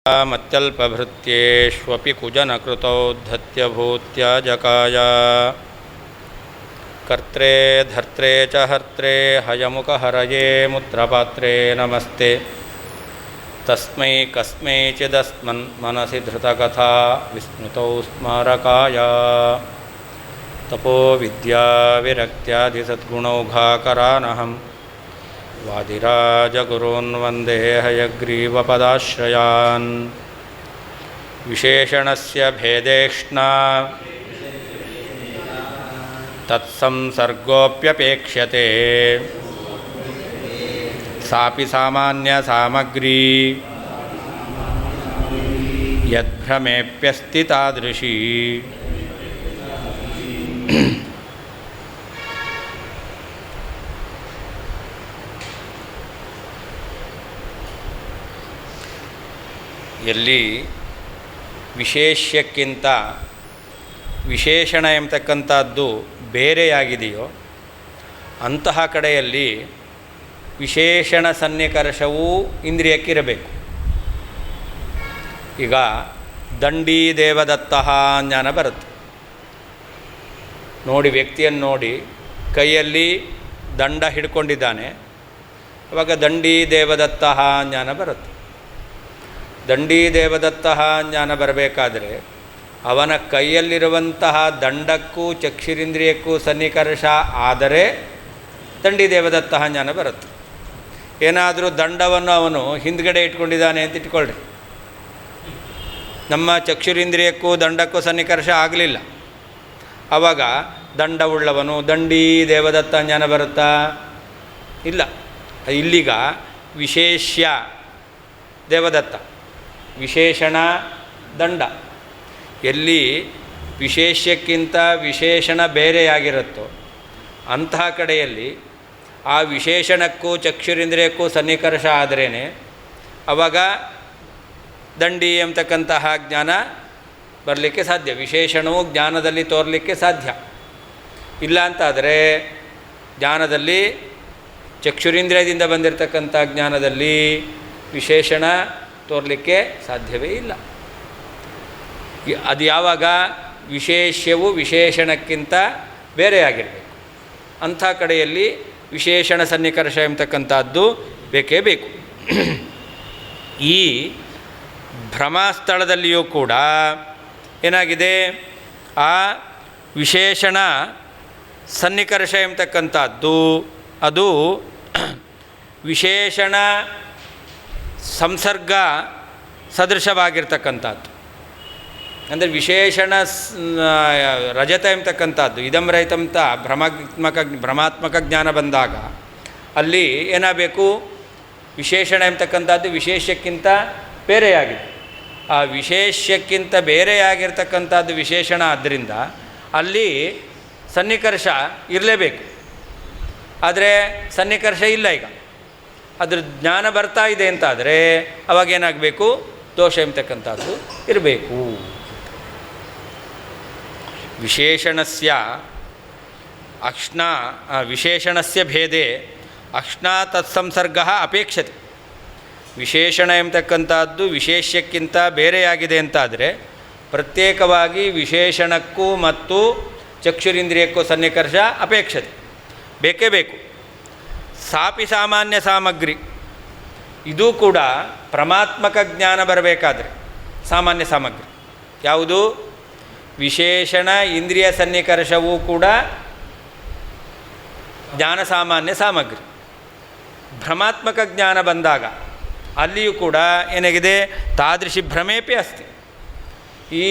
ಮತ್ಯಲ್ಪಭೃತ್ಯೇಷ್ವಪಿ ಕುಜನಕೃತೌ ಧತ್ಯಭೂತ್ಯಾಜಕಾಯ ಕರ್ತ್ರೇ ಧರ್ತ್ರೇ ಚ ಹರ್ತ್ರೇ ಹಯಮುಖಹರಯೇ ಮುತ್ರಪಾತ್ರೇ ನಮಸ್ತೆ ತಸ್ಮೈ ಕಸ್ಮೈಚಿದಸ್ಮನ್ ಮನಸಿ ಧೃತಕಥಾ ವಿಸ್ಮೃತೌ ಸ್ಮಾರಕಾಯ ತಪೋ ವಿದ್ಯಾ ವಿರಕ್ತ್ಯಾದಿ ಸದ್ಗುಣೌಘಾಕರಾನಹಂ ವಾದಿರಾಜಗುರೂನ್ ವಂದೇ ಹಯಗ್ರೀವಪದಾಶ್ರಯಾನ್ ವಿಶೇಷಣಸ್ಯ ಭೇದೇಷ್ಣಾ ತತ್ಸಂಸರ್ಗೋಪ್ಯಪೇಕ್ಷ್ಯತೆ ಸಾಪಿ ಸಾಮಾನ್ಯ ಸಾಮಗ್ರೀ ಯದ್ಭ್ರಮೇಪ್ಯಸ್ತಿ ತಾದೃಶೀ. ಎಲ್ಲಿ ವಿಶೇಷ್ಯಕ್ಕಿಂತ ವಿಶೇಷಣ ಎಂಬತಕ್ಕಂಥದ್ದು ಬೇರೆಯಾಗಿದೆಯೋ ಅಂತಹ ಕಡೆಯಲ್ಲಿ ವಿಶೇಷಣ ಸನ್ನಿಕರ್ಷವೂ ಇಂದ್ರಿಯಕ್ಕಿರಬೇಕು. ಈಗ ದಂಡಿ ದೇವದತ್ತ ಜ್ಞಾನ ಬರುತ್ತೆ. ನೋಡಿ, ವ್ಯಕ್ತಿಯನ್ನು ನೋಡಿ ಕೈಯಲ್ಲಿ ದಂಡ ಹಿಡ್ಕೊಂಡಿದ್ದಾನೆ, ಆವಾಗ ದಂಡಿ ದೇವದತ್ತ ಜ್ಞಾನ ಬರುತ್ತೆ. ದಂಡಿ ದೇವದತ್ತ ಜ್ಞಾನ ಬರಬೇಕಾದರೆ ಅವನ ಕೈಯಲ್ಲಿರುವಂತಹ ದಂಡಕ್ಕೂ ಚಕ್ಷುರಿಂದ್ರಿಯಕ್ಕೂ ಸನ್ನಿಕರ್ಷ ಆದರೆ ದಂಡಿ ದೇವದತ್ತ ಜ್ಞಾನ ಬರುತ್ತೆ. ಏನಾದರೂ ದಂಡವನ್ನು ಅವನು ಹಿಂದ್ಗಡೆ ಇಟ್ಕೊಂಡಿದ್ದಾನೆ ಅಂತ ಇಟ್ಕೊಳ್ಳ್ರಿ, ನಮ್ಮ ಚಕ್ಷುರಿಂದ್ರಿಯಕ್ಕೂ ದಂಡಕ್ಕೂ ಸನ್ನಿಕರ್ಷ ಆಗಲಿಲ್ಲ, ಆವಾಗ ದಂಡವುಳ್ಳವನು ದಂಡಿ ದೇವದತ್ತ ಜ್ಞಾನ ಬರುತ್ತಾ? ಇಲ್ಲ. ಇಲ್ಲಿಗ ವಿಶೇಷ್ಯ ದೇವದತ್ತ, ವಿಶೇಷಣ ದಂಡ. ಎಲ್ಲಿ ವಿಶೇಷ್ಯಕ್ಕಿಂತ ವಿಶೇಷಣ ಬೇರೆಯಾಗಿರುತ್ತೋ ಅಂತಹ ಕಡೆಯಲ್ಲಿ ಆ ವಿಶೇಷಣಕ್ಕೂ ಚಕ್ಷುರಿಂದ್ರಿಯಕ್ಕೂ ಸನ್ನಿಕರ್ಷ ಆದ್ರೇ ಆವಾಗ ದಂಡಿ ಎಂಬತಕ್ಕಂತಹ ಜ್ಞಾನ ಬರಲಿಕ್ಕೆ ಸಾಧ್ಯ, ವಿಶೇಷಣವು ಜ್ಞಾನದಲ್ಲಿ ತೋರಲಿಕ್ಕೆ ಸಾಧ್ಯ. ಇಲ್ಲ ಅಂತಾದರೆ ಜ್ಞಾನದಲ್ಲಿ ಚಕ್ಷುರಿಂದ್ರಿಯದಿಂದ ಬಂದಿರತಕ್ಕಂಥ ಜ್ಞಾನದಲ್ಲಿ ವಿಶೇಷಣ ತೋರಲಿಕ್ಕೆ ಸಾಧ್ಯವೇ ಇಲ್ಲ. ಅದು ಯಾವಾಗ ವಿಶೇಷ್ಯವು ವಿಶೇಷಣಕ್ಕಿಂತ ಬೇರೆಯಾಗಿರಬೇಕು. ಅಂಥ ಕಡೆಯಲ್ಲಿ ವಿಶೇಷಣ ಸನ್ನಿಕರ್ಷ ಎಂಬತಕ್ಕಂಥದ್ದು ಬೇಕೇ ಬೇಕು. ಈ ಭ್ರಮಸ್ಥಳದಲ್ಲಿಯೂ ಕೂಡ ಏನಾಗಿದೆ, ಆ ವಿಶೇಷಣ ಸನ್ನಿಕರ್ಷ ಎಂಬತಕ್ಕಂಥದ್ದು ಅದು ವಿಶೇಷಣ ಸಂಸರ್ಗ ಸದೃಶವಾಗಿರ್ತಕ್ಕಂಥದ್ದು. ಅಂದರೆ ರಜತ ಎಂಬತಕ್ಕಂಥದ್ದು ಇದಂ ರಹಿತಂತ ಭ್ರಮಾತ್ಮಕ ಜ್ಞಾನ ಬಂದಾಗ ಅಲ್ಲಿ ಏನಾಗಬೇಕು, ವಿಶೇಷಣ ಎಂಬತಕ್ಕಂಥದ್ದು ವಿಶೇಷಕ್ಕಿಂತ ಬೇರೆಯಾಗಿದೆ. ಆ ವಿಶೇಷಕ್ಕಿಂತ ಬೇರೆಯಾಗಿರ್ತಕ್ಕಂಥದ್ದು ವಿಶೇಷಣ ಆದ್ದರಿಂದ ಅಲ್ಲಿ ಸನ್ನಿಕರ್ಷ ಇರಲೇಬೇಕು. ಆದರೆ ಸನ್ನಿಕರ್ಷ ಇಲ್ಲ. ಈಗ ಅದ್ರ ಜ್ಞಾನ ಬರ್ತಾ ಇದೆ ಅಂತಾದರೆ ಅವಾಗೇನಾಗಬೇಕು, ದೋಷ ಎಂಬತಕ್ಕಂಥದ್ದು ಇರಬೇಕು. ವಿಶೇಷಣಸ್ಯ ಭೇದೆ ಅಕ್ಷ್ಣಾ ತತ್ಸಂಸರ್ಗ ಅಪೇಕ್ಷತೆ. ವಿಶೇಷಣ ಎಂಬತಕ್ಕಂಥದ್ದು ವಿಶೇಷ್ಯಕ್ಕಿಂತ ಬೇರೆಯಾಗಿದೆ ಅಂತಾದರೆ ಪ್ರತ್ಯೇಕವಾಗಿ ವಿಶೇಷಣಕ್ಕೂ ಮತ್ತು ಚಕ್ಷುರಿಂದ್ರಿಯಕ್ಕೂ ಸನ್ನಿಕರ್ಷ ಅಪೇಕ್ಷತೆ ಬೇಕೇ ಬೇಕು. ಸಾಪಿ ಸಾಮಾನ್ಯ ಸಾಮಗ್ರಿ, ಇದು ಕೂಡ ಪ್ರಮಾತ್ಮಕ ಜ್ಞಾನ ಬರಬೇಕಾದ್ರೆ ಸಾಮಾನ್ಯ ಸಾಮಗ್ರಿ ಯಾವುದು? ವಿಶೇಷಣ ಇಂದ್ರಿಯ ಸನ್ನಿಕರ್ಷವೂ ಕೂಡ ಜ್ಞಾನ ಸಾಮಾನ್ಯ ಸಾಮಗ್ರಿ. ಭ್ರಮಾತ್ಮಕ ಜ್ಞಾನ ಬಂದಾಗ ಅಲ್ಲಿಯೂ ಕೂಡ ಏನಾಗಿದೆ, ತಾದೃಶಿ ಭ್ರಮೇಪಿ ಅಸ್ತಿ. ಈ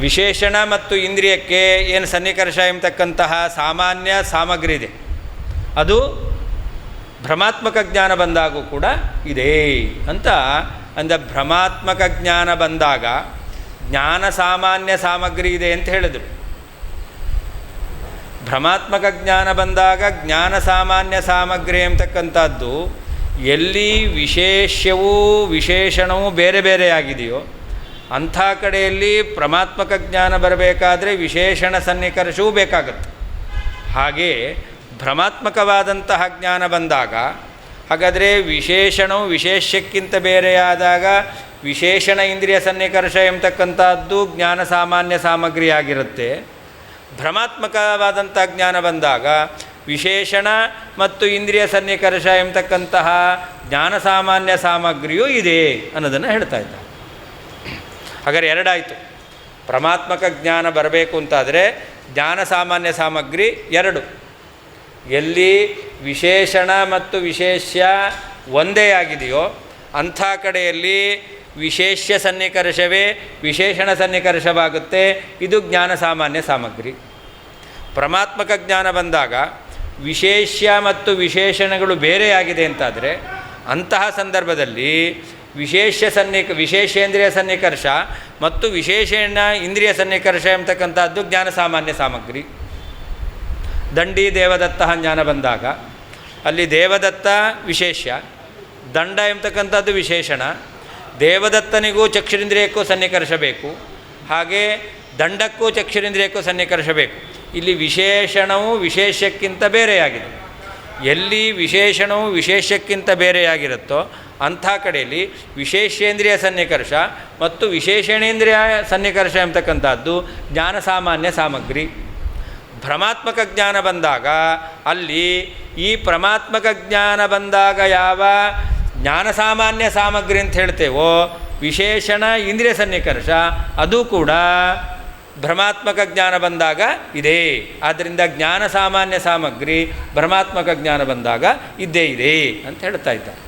ವಿಶೇಷಣ ಮತ್ತು ಇಂದ್ರಿಯಕ್ಕೆ ಏನು ಸನ್ನಿಕರ್ಷ ಎಂಬತಕ್ಕಂತಹ ಸಾಮಾನ್ಯ ಸಾಮಗ್ರಿ ಇದೆ, ಅದು ಭ್ರಮಾತ್ಮಕ ಜ್ಞಾನ ಬಂದಾಗೂ ಕೂಡ ಇದೆ ಅಂತ. ಭ್ರಮಾತ್ಮಕ ಜ್ಞಾನ ಬಂದಾಗ ಜ್ಞಾನ ಸಾಮಾನ್ಯ ಸಾಮಗ್ರಿ ಇದೆ ಅಂತ ಹೇಳಿದರು. ಭ್ರಮಾತ್ಮಕ ಜ್ಞಾನ ಬಂದಾಗ ಜ್ಞಾನ ಸಾಮಾನ್ಯ ಸಾಮಗ್ರಿ ಎಂಬತಕ್ಕಂಥದ್ದು ಎಲ್ಲಿ ವಿಶೇಷ್ಯವೂ ವಿಶೇಷಣವೂ ಬೇರೆ ಬೇರೆಯಾಗಿದೆಯೋ ಅಂಥ ಕಡೆಯಲ್ಲಿ ಪ್ರಮಾತ್ಮಕ ಜ್ಞಾನ ಬರಬೇಕಾದ್ರೆ ವಿಶೇಷಣ ಸನ್ನಿಕರ್ಷವೂ ಬೇಕಾಗುತ್ತೆ. ಹಾಗೆ ಭ್ರಮಾತ್ಮಕವಾದಂತಹ ಜ್ಞಾನ ಬಂದಾಗ ಹಾಗಾದರೆ ವಿಶೇಷಣವು ವಿಶೇಷಕ್ಕಿಂತ ಬೇರೆಯಾದಾಗ ವಿಶೇಷಣ ಇಂದ್ರಿಯ ಸನ್ನಿಕರ್ಷ ಎಂಬತಕ್ಕಂಥದ್ದು ಜ್ಞಾನ ಸಾಮಾನ್ಯ ಸಾಮಗ್ರಿಯಾಗಿರುತ್ತೆ. ಭ್ರಮಾತ್ಮಕವಾದಂಥ ಜ್ಞಾನ ಬಂದಾಗ ವಿಶೇಷಣ ಮತ್ತು ಇಂದ್ರಿಯ ಸನ್ನಿಕರ್ಷ ಎಂಬತಕ್ಕಂತಹ ಜ್ಞಾನ ಸಾಮಾನ್ಯ ಸಾಮಗ್ರಿಯೂ ಇದೆ ಅನ್ನೋದನ್ನು ಹೇಳ್ತಾ ಇದ್ದಾರೆ. ಹಾಗಾದರೆ ಎರಡಾಯಿತು. ಪರಮಾತ್ಮಕ ಜ್ಞಾನ ಬರಬೇಕು ಅಂತಾದರೆ ಜ್ಞಾನ ಸಾಮಾನ್ಯ ಸಾಮಗ್ರಿ ಎರಡು. ಎಲ್ಲಿ ವಿಶೇಷಣ ಮತ್ತು ವಿಶೇಷ್ಯ ಒಂದೇ ಆಗಿದೆಯೋ ಅಂಥ ಕಡೆಯಲ್ಲಿ ವಿಶೇಷ್ಯ ಸನ್ನಿಕರ್ಷವೇ ವಿಶೇಷಣ ಸನ್ನಿಕರ್ಷವಾಗುತ್ತೆ. ಇದು ಜ್ಞಾನ ಸಾಮಾನ್ಯ ಸಾಮಗ್ರಿ. ಪರಮಾತ್ಮಕ ಜ್ಞಾನ ಬಂದಾಗ ವಿಶೇಷ್ಯ ಮತ್ತು ವಿಶೇಷಣಗಳು ಬೇರೆಯಾಗಿದೆ ಅಂತಾದರೆ ಅಂತಹ ಸಂದರ್ಭದಲ್ಲಿ ವಿಶೇಷೇಂದ್ರಿಯ ಸನ್ನಿಕರ್ಷ ಮತ್ತು ವಿಶೇಷಣ ಇಂದ್ರಿಯ ಸನ್ನಿಕರ್ಷ ಎಂಬತಕ್ಕಂಥದ್ದು ಜ್ಞಾನ ಸಾಮಾನ್ಯ ಸಾಮಗ್ರಿ. ದಂಡಿ ದೇವದತ್ತ ಜ್ಞಾನ ಬಂದಾಗ ಅಲ್ಲಿ ದೇವದತ್ತ ವಿಶೇಷ್ಯ, ದಂಡ ಎಂಬತಕ್ಕಂಥದ್ದು ವಿಶೇಷಣ. ದೇವದತ್ತನಿಗೂ ಚಕ್ಷುರಿಂದ್ರಿಯಕ್ಕೂ ಸನ್ನಿಕರ್ಷ ಬೇಕು, ಹಾಗೆ ದಂಡಕ್ಕೂ ಚಕ್ಷುರಿಂದ್ರಿಯಕ್ಕೂ ಸನ್ನಿಕರ್ಷ ಬೇಕು. ಇಲ್ಲಿ ವಿಶೇಷಣವು ವಿಶೇಷಕ್ಕಿಂತ ಬೇರೆಯಾಗಿದೆ. ಎಲ್ಲಿ ವಿಶೇಷಣವು ವಿಶೇಷಕ್ಕಿಂತ ಬೇರೆಯಾಗಿರುತ್ತೋ ಅಂಥ ಕಡೆಯಲ್ಲಿ ವಿಶೇಷೇಂದ್ರಿಯ ಸನ್ನಿಕರ್ಷ ಮತ್ತು ವಿಶೇಷಣೇಂದ್ರಿಯ ಸನ್ನಿಕರ್ಷ ಎಂಬತಕ್ಕಂಥದ್ದು ಜ್ಞಾನ ಸಾಮಾನ್ಯ ಸಾಮಗ್ರಿ. ಭ್ರಮಾತ್ಮಕ ಜ್ಞಾನ ಬಂದಾಗ ಅಲ್ಲಿ ಈ ಪ್ರಮಾತ್ಮಕ ಜ್ಞಾನ ಬಂದಾಗ ಯಾವ ಜ್ಞಾನ ಸಾಮಾನ್ಯ ಸಾಮಗ್ರಿ ಅಂತ ಹೇಳ್ತೇವೋ ವಿಶೇಷಣ ಇಂದ್ರಿಯ ಸನ್ನಿಕರ್ಷ ಅದು ಕೂಡ ಭ್ರಮಾತ್ಮಕ ಜ್ಞಾನ ಬಂದಾಗ ಇದೆ. ಆದ್ದರಿಂದ ಜ್ಞಾನ ಸಾಮಾನ್ಯ ಸಾಮಗ್ರಿ ಭ್ರಮಾತ್ಮಕ ಜ್ಞಾನ ಬಂದಾಗ ಇದ್ದೇ ಇದೆ ಅಂತ ಹೇಳ್ತಾ ಇದ್ದಾರೆ.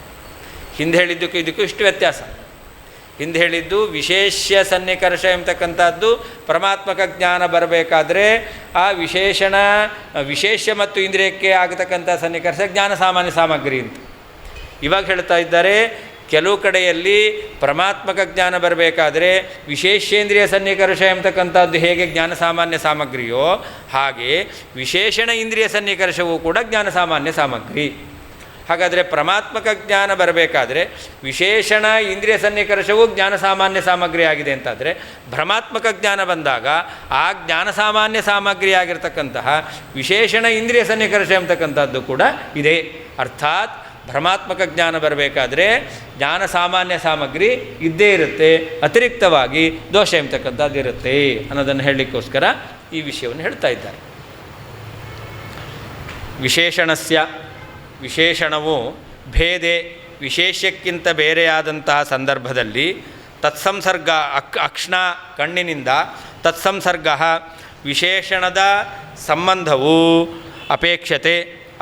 ಹಿಂದೆ ಹೇಳಿದ್ದಕ್ಕೂ ಇದಕ್ಕೂ ಇಷ್ಟು ವ್ಯತ್ಯಾಸ. ಹಿಂದೆ ಹೇಳಿದ್ದು ವಿಶೇಷ್ಯ ಸನ್ನಿಕರ್ಷ ಎಂಬತಕ್ಕಂಥದ್ದು ಪರಮಾತ್ಮಕ ಜ್ಞಾನ ಬರಬೇಕಾದ್ರೆ ಆ ವಿಶೇಷ್ಯ ಮತ್ತು ಇಂದ್ರಿಯಕ್ಕೆ ಆಗತಕ್ಕಂಥ ಸನ್ನಿಕರ್ಷ ಜ್ಞಾನ ಸಾಮಾನ್ಯ ಸಾಮಗ್ರಿ ಅಂತ. ಇವಾಗ ಹೇಳ್ತಾ ಇದ್ದಾರೆ ಕೆಲವು ಕಡೆಯಲ್ಲಿ ಪರಮಾತ್ಮಕ ಜ್ಞಾನ ಬರಬೇಕಾದ್ರೆ ವಿಶೇಷೇಂದ್ರಿಯ ಸನ್ನಿಕರ್ಷ ಎಂಬತಕ್ಕಂಥದ್ದು ಹೇಗೆ ಜ್ಞಾನ ಸಾಮಾನ್ಯ ಸಾಮಗ್ರಿಯೋ ಹಾಗೆ ವಿಶೇಷಣ ಇಂದ್ರಿಯ ಸನ್ನಿಕರ್ಷವೂ ಕೂಡ ಜ್ಞಾನ ಸಾಮಾನ್ಯ ಸಾಮಗ್ರಿ. ಹಾಗಾದರೆ ಪರಮಾತ್ಮಕ ಜ್ಞಾನ ಬರಬೇಕಾದ್ರೆ ವಿಶೇಷಣ ಇಂದ್ರಿಯ ಸನ್ನಿಕರ್ಷವೂ ಜ್ಞಾನ ಸಾಮಾನ್ಯ ಸಾಮಗ್ರಿ ಆಗಿದೆ ಅಂತಾದರೆ ಭ್ರಮಾತ್ಮಕ ಜ್ಞಾನ ಬಂದಾಗ ಆ ಜ್ಞಾನ ಸಾಮಾನ್ಯ ಸಾಮಗ್ರಿ ಆಗಿರ್ತಕ್ಕಂತಹ ವಿಶೇಷಣ ಇಂದ್ರಿಯ ಸನ್ನಿಕರ್ಷ ಎಂಬತಕ್ಕಂಥದ್ದು ಕೂಡ ಇದೆ. ಅರ್ಥಾತ್ ಭ್ರಮಾತ್ಮಕ ಜ್ಞಾನ ಬರಬೇಕಾದ್ರೆ ಜ್ಞಾನ ಸಾಮಾನ್ಯ ಸಾಮಗ್ರಿ ಇದ್ದೇ ಇರುತ್ತೆ, ಅತಿರಿಕ್ತವಾಗಿ ದೋಷ ಎಂಬತಕ್ಕಂಥದ್ದು ಇರುತ್ತೆ ಅನ್ನೋದನ್ನು ಹೇಳಲಿಕ್ಕೋಸ್ಕರ ಈ ವಿಷಯವನ್ನು ಹೇಳ್ತಾ ಇದ್ದಾರೆ. ವಿಶೇಷಣವು ಭೇದೆ ವಿಶೇಷಕ್ಕಿಂತ ಬೇರೆಯಾದಂತಹ ಸಂದರ್ಭದಲ್ಲಿ ತತ್ಸಂಸರ್ಗ ಅಕ್ಷ್ಣ ಕಣ್ಣಿನಿಂದ ತತ್ಸಂಸರ್ಗ ವಿಶೇಷಣದ ಸಂಬಂಧವು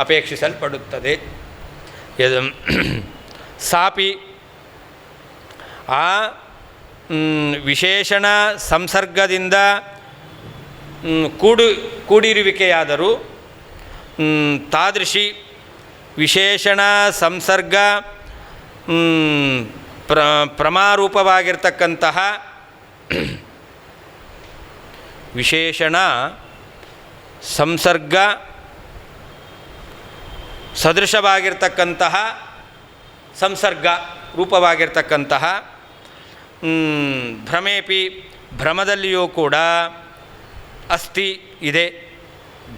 ಅಪೇಕ್ಷಿಸಲ್ಪಡುತ್ತದೆ. ಸಾಪಿ ಆ ವಿಶೇಷಣ ಸಂಸರ್ಗದಿಂದ ಕೂಡಿರುವಿಕೆಯಾದರೂ ತಾದೃಶಿ ವಿಶೇಷಣ ಸಂಸರ್ಗ ಪ್ರಮಾರೂಪವಾಗಿರ್ತಕ್ಕಂತಹ ವಿಶೇಷಣ ಸಂಸರ್ಗ ಸದೃಶವಾಗಿರ್ತಕ್ಕಂತಹ ಸಂಸರ್ಗ ರೂಪವಾಗಿರ್ತಕ್ಕಂತಹ ಭ್ರಮೇಪಿ ಭ್ರಮದಲ್ಲಿಯೂ ಕೂಡ ಅಸ್ತಿ ಇದೆ.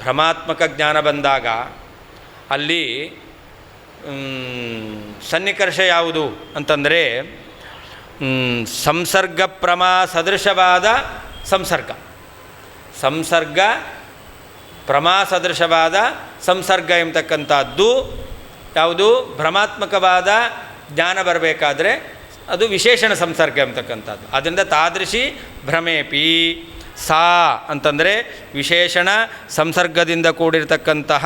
ಭ್ರಮಾತ್ಮಕ ಜ್ಞಾನ ಬಂದಾಗ ಅಲ್ಲಿ ಸನ್ನಿಕರ್ಷ ಯಾವುದು ಅಂತಂದರೆ ಸಂಸರ್ಗ ಪ್ರಮಾ ಸದೃಶವಾದ ಸಂಸರ್ಗ ಪ್ರಮಾ ಸದೃಶವಾದ ಸಂಸರ್ಗ ಎಂಬತಕ್ಕಂಥದ್ದು ಯಾವುದು ಭ್ರಮಾತ್ಮಕವಾದ ಜ್ಞಾನ ಬರಬೇಕಾದ್ರೆ ಅದು ವಿಶೇಷಣ ಸಂಸರ್ಗ ಎಂಬತಕ್ಕಂಥದ್ದು. ಆದ್ದರಿಂದ ತಾದೃಶಿ ಭ್ರಮೇಪಿ ಸಾ ಅಂತಂದರೆ ವಿಶೇಷಣ ಸಂಸರ್ಗದಿಂದ ಕೂಡಿರ್ತಕ್ಕಂತಹ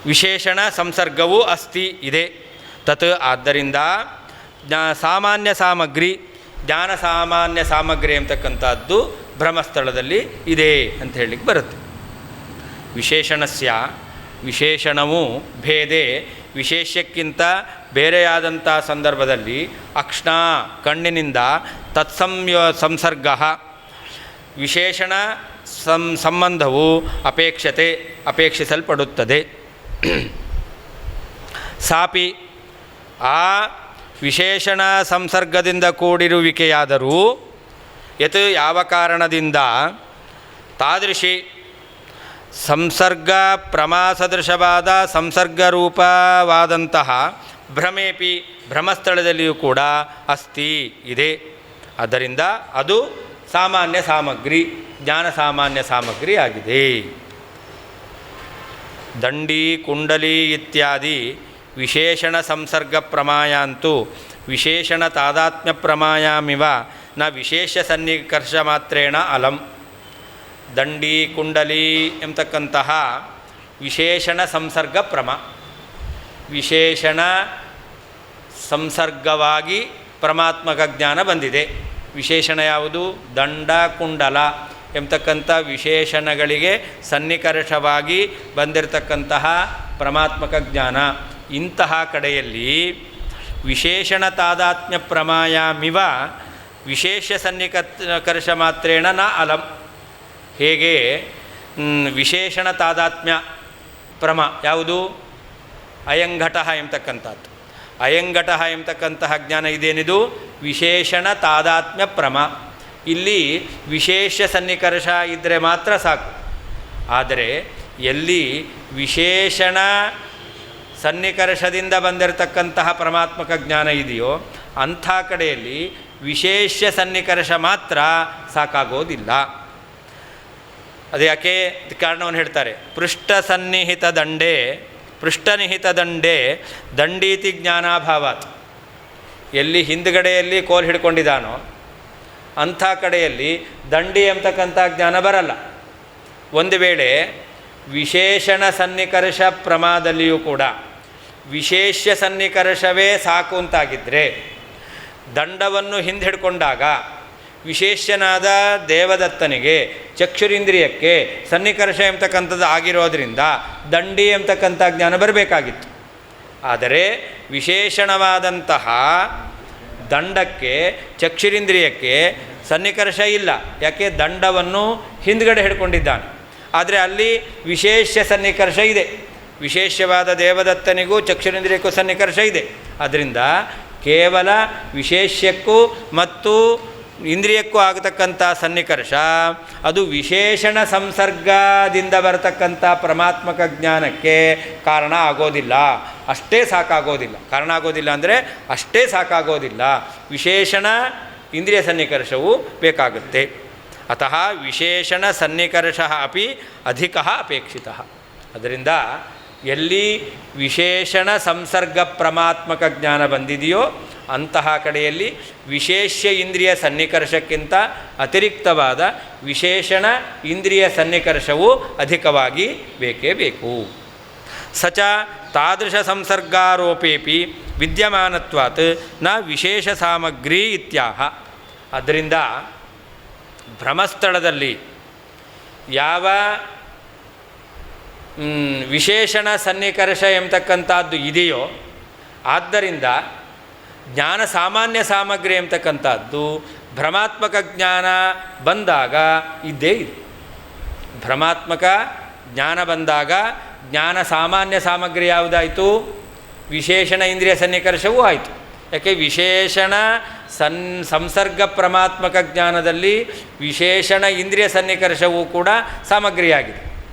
ವಿಶೇಷಣ ಸಂಸರ್ಗವೂ ಅಸ್ತಿ ಇದೆ. ತತ್ ಆದ್ದರಿಂದ ಸಾಮಾನ್ಯ ಸಾಮಗ್ರಿ ಜ್ಞಾನ ಸಾಮಾನ್ಯ ಸಾಮಗ್ರಿ ಎಂಬತಕ್ಕಂಥದ್ದು ಬ್ರಹ್ಮಸ್ಥಳದಲ್ಲಿ ಇದೆ ಅಂತ ಹೇಳಲಿಕ್ಕೆ ಬರುತ್ತೆ. ವಿಶೇಷಣವು ಭೇದೆ ವಿಶೇಷಕ್ಕಿಂತ ಬೇರೆಯಾದಂಥ ಸಂದರ್ಭದಲ್ಲಿ ಅಕ್ಷ್ಣ ಕಣ್ಣಿನಿಂದ ಸಂಸರ್ಗ ವಿಶೇಷಣ ಸಂಬಂಧವು ಅಪೇಕ್ಷಿಸಲ್ಪಡುತ್ತದೆ. ಸಾಪಿ ಆ ವಿಶೇಷಣ ಸಂಸರ್ಗದಿಂದ ಕೂಡಿರುವಿಕೆಯಾದರೂ ಯತ್ ಯಾವ ಕಾರಣದಿಂದ ತಾದೃಶಿ ಸಂಸರ್ಗ ಪ್ರಮಾಸದೃಶವಾದ ಸಂಸರ್ಗರೂಪವಾದಂತಹ ಭ್ರಮೇಪಿ ಭ್ರಮಸ್ಥಳದಲ್ಲಿಯೂ ಕೂಡ ಅಸ್ತಿ ಇದೆ. ಆದ್ದರಿಂದ ಅದು ಸಾಮಾನ್ಯ ಸಾಮಗ್ರಿ, ಜ್ಞಾನ ಸಾಮಾನ್ಯ ಸಾಮಗ್ರಿ ಆಗಿದೆ. ದಂಡಿ ಕುಂಡಲಿ ಇತ್ಯಾದಿ ವಿಶೇಷಣ ಸಂಸರ್ಗ ಪ್ರಮಾಯಾಂತೂ ವಿಶೇಷಣ ತಾದಾತ್ಮ್ಯ ಪ್ರಮಾಯಾಮಿವ ನ ವಿಶೇಷ ಸನ್ನಿಕರ್ಷ ಮಾತ್ರೇಣ ಅಲಂ. ದಂಡಿ ಕುಂಡಲಿ ಎಂಬತಕ್ಕಂತಹ ವಿಶೇಷಣ ಸಂಸರ್ಗ ಪ್ರಮ, ವಿಶೇಷಣ ಸಂಸರ್ಗವಾಗಿ ಪರಮಾತ್ಮಕ ಜ್ಞಾನ ಬಂದಿದೆ. ವಿಶೇಷಣ ಯಾವುದು? ದಂಡ ಕುಂಡಲ ಎಂಬತಕ್ಕಂಥ ವಿಶೇಷಣಗಳಿಗೆ ಸನ್ನಿಕರ್ಷವಾಗಿ ಬಂದಿರತಕ್ಕಂತಹ ಪರಮಾತ್ಮಕ ಜ್ಞಾನ. ಇಂತಹ ಕಡೆಯಲ್ಲಿ ವಿಶೇಷಣ ತಾದಾತ್ಮ್ಯ ಪ್ರಮಾಯಾಮಿವ ವಿಶೇಷ ಸನ್ನಿಕರ್ಷ ಮಾತ್ರೇಣ ನ ಅಲಂ. ಹೇಗೆ ವಿಶೇಷಣ ತಾದಾತ್ಮ್ಯ ಪ್ರಮ ಯಾವುದು? ಅಯಂಘಟ ಎಂಬತಕ್ಕಂಥದ್ದು. ಅಯಂಘಟ ಎಂಬತಕ್ಕಂತಹ ಜ್ಞಾನ ಇದೇನಿದು? ವಿಶೇಷಣ ತಾದಾತ್ಮ್ಯ ಪ್ರಮ. ಇಲ್ಲಿ ವಿಶೇಷ ಸನ್ನಿಕರ್ಷ ಇದ್ದರೆ ಮಾತ್ರ ಸಾಕು. ಆದರೆ ಎಲ್ಲಿ ವಿಶೇಷಣ ಸನ್ನಿಕರ್ಷದಿಂದ ಬಂದಿರತಕ್ಕಂತಹ ಪರಮಾತ್ಮಕ ಜ್ಞಾನ ಇದೆಯೋ ಅಂಥ ಕಡೆಯಲ್ಲಿ ವಿಶೇಷ ಸನ್ನಿಕರ್ಷ ಮಾತ್ರ ಸಾಕಾಗೋದಿಲ್ಲ. ಅದು ಯಾಕೆ? ಕಾರಣವನ್ನು ಹೇಳ್ತಾರೆ. ಪೃಷ್ಠಸನ್ನಿಹಿತ ದಂಡೇ ಪೃಷ್ಠನಿಹಿತ ದಂಡೇ ದಂಡೀತಿ ಜ್ಞಾನಾಭಾವಾತ್. ಎಲ್ಲಿ ಹಿಂದುಗಡೆಯಲ್ಲಿ ಕೋಲ್ ಹಿಡ್ಕೊಂಡಿದ್ದಾನೋ ಅಂಥ ಕಡೆಯಲ್ಲಿ ದಂಡಿ ಎಂಬತಕ್ಕಂಥ ಜ್ಞಾನ ಬರಲ್ಲ. ಒಂದು ವೇಳೆ ವಿಶೇಷಣ ಸನ್ನಿಕರ್ಷ ಪ್ರಮಾದಲ್ಲಿಯೂ ಕೂಡ ವಿಶೇಷ ಸನ್ನಿಕರ್ಷವೇ ಸಾಕು ಅಂತಾಗಿದ್ದರೆ ದಂಡವನ್ನು ಹಿಂದೆ ಹಿಡ್ಕೊಂಡಾಗ ವಿಶೇಷನಾದ ದೇವದತ್ತನಿಗೆ ಚಕ್ಷುರಿಂದ್ರಿಯಕ್ಕೆ ಸನ್ನಿಕರ್ಷ ಎಂಬತಕ್ಕಂಥದ್ದು ಆಗಿರೋದರಿಂದ ದಂಡಿ ಎಂಬತಕ್ಕಂಥ ಜ್ಞಾನ ಬರಬೇಕಾಗಿತ್ತು. ಆದರೆ ವಿಶೇಷಣವಾದಂತಹ ದಂಡಕ್ಕೆ ಚಕ್ಷುರಿಂದ್ರಿಯಕ್ಕೆ ಸನ್ನಿಕರ್ಷ ಇಲ್ಲ. ಯಾಕೆ? ದಂಡವನ್ನು ಹಿಂದ್ಗಡೆ ಹಿಡ್ಕೊಂಡಿದ್ದಾನೆ. ಆದರೆ ಅಲ್ಲಿ ವಿಶೇಷ ಸನ್ನಿಕರ್ಷ ಇದೆ. ವಿಶೇಷವಾದ ದೇವದತ್ತನಿಗೂ ಚಕ್ಷುರಿಂದ್ರಿಯಕ್ಕೂ ಸನ್ನಿಕರ್ಷ ಇದೆ. ಆದ್ದರಿಂದ ಕೇವಲ ವಿಶೇಷಕ್ಕೂ ಮತ್ತು ಇಂದ್ರಿಯಕ್ಕೂ ಆಗತಕ್ಕಂಥ ಸನ್ನಿಕರ್ಷ ಅದು ವಿಶೇಷಣ ಸಂಸರ್ಗದಿಂದ ಬರತಕ್ಕಂಥ ಪರಮಾತ್ಮಕ ಜ್ಞಾನಕ್ಕೆ ಕಾರಣ ಆಗೋದಿಲ್ಲ. ಅಷ್ಟೇ ಸಾಕಾಗೋದಿಲ್ಲ. ಕಾರಣ ಆಗೋದಿಲ್ಲ ಅಂದರೆ ಅಷ್ಟೇ ಸಾಕಾಗೋದಿಲ್ಲ. ವಿಶೇಷಣ ಇಂದ್ರಿಯ ಸನ್ನಿಕರ್ಷವು ಬೇಕಾಗುತ್ತೆ. ಅತಃ ವಿಶೇಷಣ ಸನ್ನಿಕರ್ಷ ಅಪಿ ಅಧಿಕ ಅಪೇಕ್ಷಿತ. ಅದರಿಂದ ಎಲ್ಲಿ ವಿಶೇಷಣ ಸಂಸರ್ಗ ಪರಮಾತ್ಮಕ ಜ್ಞಾನ ಬಂದಿದೆಯೋ ಅಂತಹ ಕಡೆಯಲ್ಲಿ ವಿಶೇಷ ಇಂದ್ರಿಯ ಸನ್ನಿಕರ್ಷಕ್ಕಿಂತ ಅತಿರಿಕ್ತವಾದ ವಿಶೇಷಣ ಇಂದ್ರಿಯ ಸನ್ನಿಕರ್ಷವು ಅಧಿಕವಾಗಿ ಬೇಕೇ ಬೇಕು. ಸಚ ತಾದೃಶ ಸಂಸರ್ಗಾರೋಪೇಪಿ ವಿದ್ಯಮಾನತ್ವಾತ್ ನ ವಿಶೇಷ ಸಾಮಗ್ರಿ ಇತ್ಯಾಹ. ಅದರಿಂದ ಭ್ರಮಸ್ಥಳದಲ್ಲಿ ಯಾವ ವಿಶೇಷಣ ಸನ್ನಿಕರ್ಷ ಎಂಬತಕ್ಕಂಥದ್ದು ಇದೆಯೋ ಆದ್ದರಿಂದ ಜ್ಞಾನ ಸಾಮಾನ್ಯ ಸಾಮಗ್ರಿ ಎಂಬತಕ್ಕಂಥದ್ದು ಭ್ರಮಾತ್ಮಕ ಜ್ಞಾನ ಬಂದಾಗ ಇದ್ದೇ ಇದೆ. ಭ್ರಮಾತ್ಮಕ ಜ್ಞಾನ ಬಂದಾಗ ಜ್ಞಾನ ಸಾಮಾನ್ಯ ಸಾಮಗ್ರಿ ಯಾವುದಾಯಿತು? ವಿಶೇಷಣ ಇಂದ್ರಿಯ ಸನ್ನಿಕರ್ಷವೂ ಆಯಿತು. ಯಾಕೆ? ವಿಶೇಷಣ ಸಂಸರ್ಗ ಪರಮಾತ್ಮಕ ಜ್ಞಾನದಲ್ಲಿ ವಿಶೇಷಣ ಇಂದ್ರಿಯ ಸನ್ನಿಕರ್ಷವೂ ಕೂಡ ಸಾಮಗ್ರಿಯಾಗಿದೆ.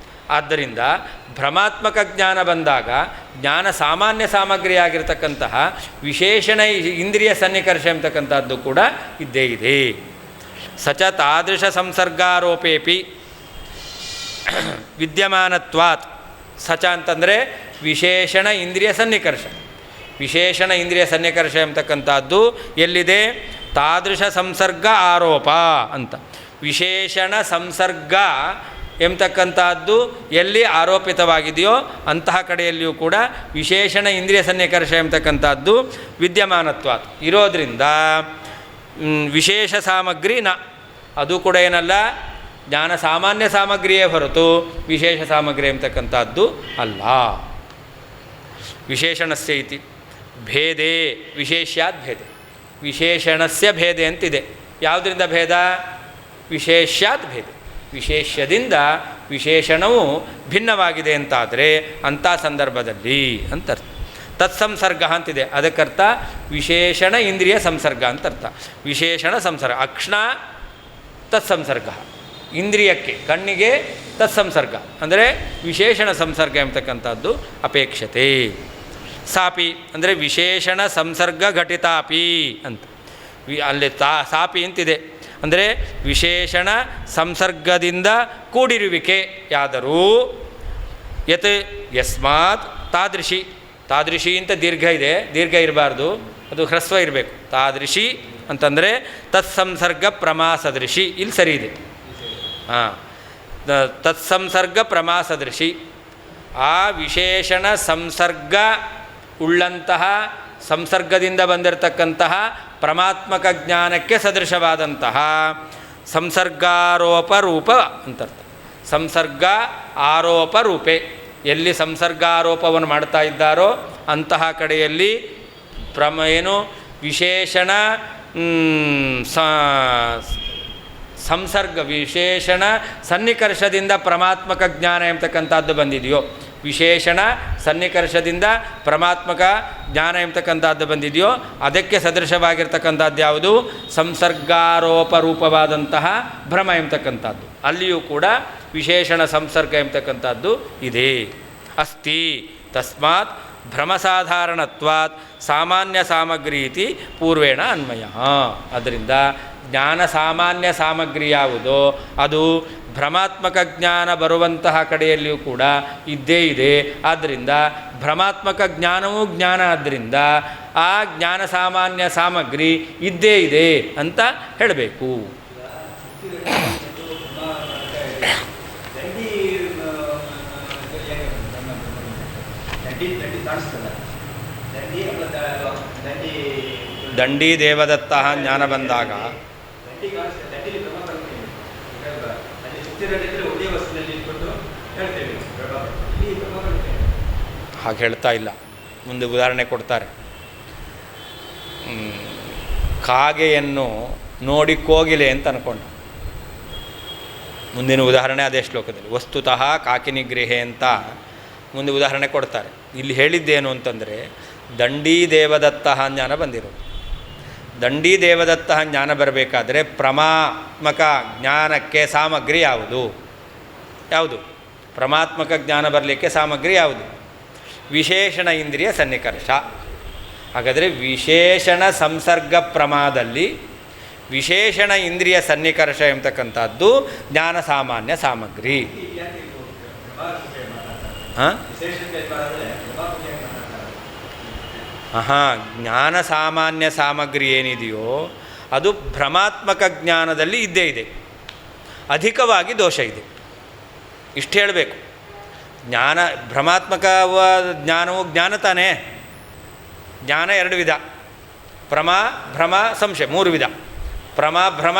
ಆದ್ದರಿಂದ ಭ್ರಮಾತ್ಮಕ ಜ್ಞಾನ ಬಂದಾಗ ಜ್ಞಾನ ಸಾಮಾನ್ಯ ಸಾಮಗ್ರಿಯಾಗಿರ್ತಕ್ಕಂತಹ ವಿಶೇಷಣ ಇಂದ್ರಿಯ ಸನ್ನಿಕರ್ಷ ಎಂಬತಕ್ಕಂಥದ್ದು ಕೂಡ ಇದ್ದೇ ಇದೆ. ಸಚ ತಾದೃಶ ಸಂಸರ್ಗಾರೋಪೇಪಿ ವಿದ್ಯಮಾನತ್ವಾತ್. ಸಚ ಅಂತಂದರೆ ವಿಶೇಷಣ ಇಂದ್ರಿಯ ಸನ್ನಿಕರ್ಷ. ವಿಶೇಷಣ ಇಂದ್ರಿಯ ಸನ್ನಿಕರ್ಷ ಎಂಬತಕ್ಕಂಥದ್ದು ಎಲ್ಲಿದೆ? ತಾದೃಶ ಸಂಸರ್ಗ ಆರೋಪ ಅಂತ. ವಿಶೇಷಣ ಸಂಸರ್ಗ ಎಂಬತಕ್ಕಂಥದ್ದು ಎಲ್ಲಿ ಆರೋಪಿತವಾಗಿದೆಯೋ ಅಂತಹ ಕಡೆಯಲ್ಲಿಯೂ ಕೂಡ ವಿಶೇಷಣ ಇಂದ್ರಿಯ ಸನ್ನಿಕರ್ಷ ಎಂಬತಕ್ಕಂಥದ್ದು ವಿದ್ಯಮಾನತ್ವ ಇರೋದರಿಂದ ವಿಶೇಷ ಸಾಮಗ್ರಿ ನ, ಅದು ಕೂಡ ಏನಲ್ಲ, ಜ್ಞಾನ ಸಾಮಾನ್ಯ ಸಾಮಗ್ರಿಯೇ ಹೊರತು ವಿಶೇಷ ಸಾಮಗ್ರಿ ಎಂಬತಕ್ಕಂಥದ್ದು ಅಲ್ಲ. ವಿಶೇಷಣಸ್ಯ ಇತಿ ಭೇದೇ ವಿಶೇಷ್ಯಾತ್ ಭೇದೆ. ವಿಶೇಷಣಸ್ಯ ಭೇದೆ ಅಂತಿದೆ. ಯಾವುದರಿಂದ ಭೇದ? ವಿಶೇಷ್ಯಾತ್ ಭೇದೆ. ವಿಶೇಷ್ಯದಿಂದ ವಿಶೇಷಣವು ಭಿನ್ನವಾಗಿದೆ ಅಂತಾದರೆ ಅಂಥ ಸಂದರ್ಭದಲ್ಲಿ ಅಂತರ್ಥ. ತತ್ಸಂಸರ್ಗ ಅಂತಿದೆ, ಅದಕ್ಕರ್ಥ ವಿಶೇಷಣ ಇಂದ್ರಿಯ ಸಂಸರ್ಗ ಅಂತರ್ಥ. ವಿಶೇಷಣ ಸಂಸರ್ಗ ಅಕ್ಷ್ಣ ತತ್ಸಂಸರ್ಗ. ಇಂದ್ರಿಯಕ್ಕೆ ಕಣ್ಣಿಗೆ ತತ್ಸಂಸರ್ಗ ಅಂದರೆ ವಿಶೇಷಣ ಸಂಸರ್ಗ ಎಂಬತಕ್ಕಂಥದ್ದು ಅಪೇಕ್ಷತೆ. ಸಾಪಿ ಅಂದರೆ ವಿಶೇಷಣ ಸಂಸರ್ಗ ಘಟಿತಾಪಿ ಅಂತ ಅಲ್ಲಿ ಸಾಪಿ ಅಂತಿದೆ. ಅಂದರೆ ವಿಶೇಷಣ ಸಂಸರ್ಗದಿಂದ ಕೂಡಿರುವಿಕೆ ಯಾದರೂ ಯತ್ ಯಸ್ಮಾತ್ ತಾದೃಶಿ. ತಾದೃಶಿ ಅಂತ ದೀರ್ಘ ಇದೆ, ದೀರ್ಘ ಇರಬಾರ್ದು, ಅದು ಹ್ರಸ್ವ ಇರಬೇಕು. ತಾದೃಶಿ ಅಂತಂದರೆ ತತ್ಸಂಸರ್ಗ ಪ್ರಮಾಸದೃಶಿ, ಇಲ್ಲಿ ಸರಿ ಇದೆ. ಹಾಂ, ತತ್ಸಂಸರ್ಗ ಪ್ರಮಾಸದೃಶಿ. ಆ ವಿಶೇಷಣ ಸಂಸರ್ಗ ಉಳ್ಳಂತಹ ಸಂಸರ್ಗದಿಂದ ಬಂದಿರತಕ್ಕಂತಹ ಪರಮಾತ್ಮಕ ಜ್ಞಾನಕ್ಕೆ ಸದೃಶವಾದಂತಹ ಸಂಸರ್ಗಾರೋಪ ರೂಪ ಅಂತರ್ಥ. ಸಂಸರ್ಗ ಆರೋಪ ರೂಪೆ, ಎಲ್ಲಿ ಸಂಸರ್ಗಾರೋಪವನ್ನು ಮಾಡ್ತಾ ಇದ್ದಾರೋ ಅಂತಹ ಕಡೆಯಲ್ಲಿ ವಿಶೇಷಣ ಸಂಸರ್ಗ ವಿಶೇಷಣ ಸನ್ನಿಕರ್ಷದಿಂದ ಪರಮಾತ್ಮಕ ಜ್ಞಾನ ಎಂಬತಕ್ಕಂಥದ್ದು ಬಂದಿದೆಯೋ, ವಿಶೇಷಣ ಸನ್ನಿಕರ್ಷದಿಂದ ಪರಮಾತ್ಮಕ ಜ್ಞಾನ ಎಂಬತಕ್ಕಂಥದ್ದು ಬಂದಿದೆಯೋ ಅದಕ್ಕೆ ಸದೃಶವಾಗಿರ್ತಕ್ಕಂಥದ್ದು ಯಾವುದು? ಸಂಸರ್ಗಾರೋಪ ರೂಪವಾದಂತಹ ಭ್ರಮ ಎಂಬತಕ್ಕಂಥದ್ದು. ಅಲ್ಲಿಯೂ ಕೂಡ ವಿಶೇಷಣ ಸಂಸರ್ಗ ಎಂಬತಕ್ಕಂಥದ್ದು ಇದೆ. ಅಸ್ತಿ ತಸ್ಮಾತ್ ಭ್ರಮಸಾಧಾರಣತ್ವಾತ್ ಸಾಮಾನ್ಯ ಸಾಮಗ್ರಿ ಇತಿ ಪೂರ್ವೇಣ ಅನ್ವಯ. ಅದರಿಂದ ಜ್ಞಾನ ಸಾಮಾನ್ಯ ಸಾಮಗ್ರಿ ಯಾವುದೋ ಅದು ಭ್ರಮಾತ್ಮಕ ಜ್ಞಾನ ಬರುವಂತಹ ಕಡೆಯಲ್ಲಿಯೂ ಕೂಡ ಇದ್ದೇ ಇದೆ. ಆದ್ದರಿಂದ ಭ್ರಮಾತ್ಮಕ ಜ್ಞಾನವೂ ಜ್ಞಾನ, ಆದ್ದರಿಂದ ಆ ಜ್ಞಾನ ಸಾಮಾನ್ಯ ಸಾಮಗ್ರಿ ಇದ್ದೇ ಇದೆ ಅಂತ ಹೇಳಬೇಕು. ದಂಡಿ ದೇವದತ್ತ ಜ್ಞಾನ ಬಂದಾಗ ಹಾಗೆ ಹೇಳ್ತಾ ಇಲ್ಲ, ಮುಂದೆ ಉದಾಹರಣೆ ಕೊಡ್ತಾರೆ. ಕಾಗೆಯನ್ನು ನೋಡಿ ಕೋಗಿಲೆ ಅಂತ ಅಂದ್ಕೊಂಡ. ಮುಂದಿನ ಉದಾಹರಣೆ ಅದೇ ಶ್ಲೋಕದಲ್ಲಿ ವಸ್ತುತಃ ಕಾಕಿನಿಗ್ರಹೆ ಅಂತ ಮುಂದೆ ಉದಾಹರಣೆ ಕೊಡ್ತಾರೆ. ಇಲ್ಲಿ ಹೇಳಿದ್ದೇನು ಅಂತಂದರೆ ದಂಡಿ ದೇವದತ್ತ ಜ್ಞಾನ ಬಂದಿರೋದು. ದಂಡಿ ದೇವದತ್ತ ಜ್ಞಾನ ಬರಬೇಕಾದ್ರೆ ಪರಮಾತ್ಮಕ ಜ್ಞಾನಕ್ಕೆ ಸಾಮಗ್ರಿ ಯಾವುದು? ಪರಮಾತ್ಮಕ ಜ್ಞಾನ ಬರಲಿಕ್ಕೆ ಸಾಮಗ್ರಿ ಯಾವುದು? ವಿಶೇಷಣ ಇಂದ್ರಿಯ ಸನ್ನಿಕರ್ಷ. ಹಾಗಾದರೆ ವಿಶೇಷಣ ಸಂಸರ್ಗ ಪ್ರಮಾದಲ್ಲಿ ವಿಶೇಷಣ ಇಂದ್ರಿಯ ಸನ್ನಿಕರ್ಷ ಎಂಬತಕ್ಕಂಥದ್ದು ಜ್ಞಾನ ಸಾಮಾನ್ಯ ಸಾಮಗ್ರಿ. ಜ್ಞಾನ ಸಾಮಾನ್ಯ ಸಾಮಗ್ರಿ ಏನಿದೆಯೋ ಅದು ಭ್ರಮಾತ್ಮಕ ಜ್ಞಾನದಲ್ಲಿ ಇದ್ದೇ ಇದೆ, ಅಧಿಕವಾಗಿ ದೋಷ ಇದೆ. ಇಷ್ಟು ಹೇಳಬೇಕು. ಭ್ರಮಾತ್ಮಕ ಜ್ಞಾನವು ಜ್ಞಾನ ತಾನೇ. ಜ್ಞಾನ ಎರಡು ವಿಧ, ಭ್ರಮ ಸಂಶಯ, ಮೂರು ವಿಧ. ಭ್ರಮ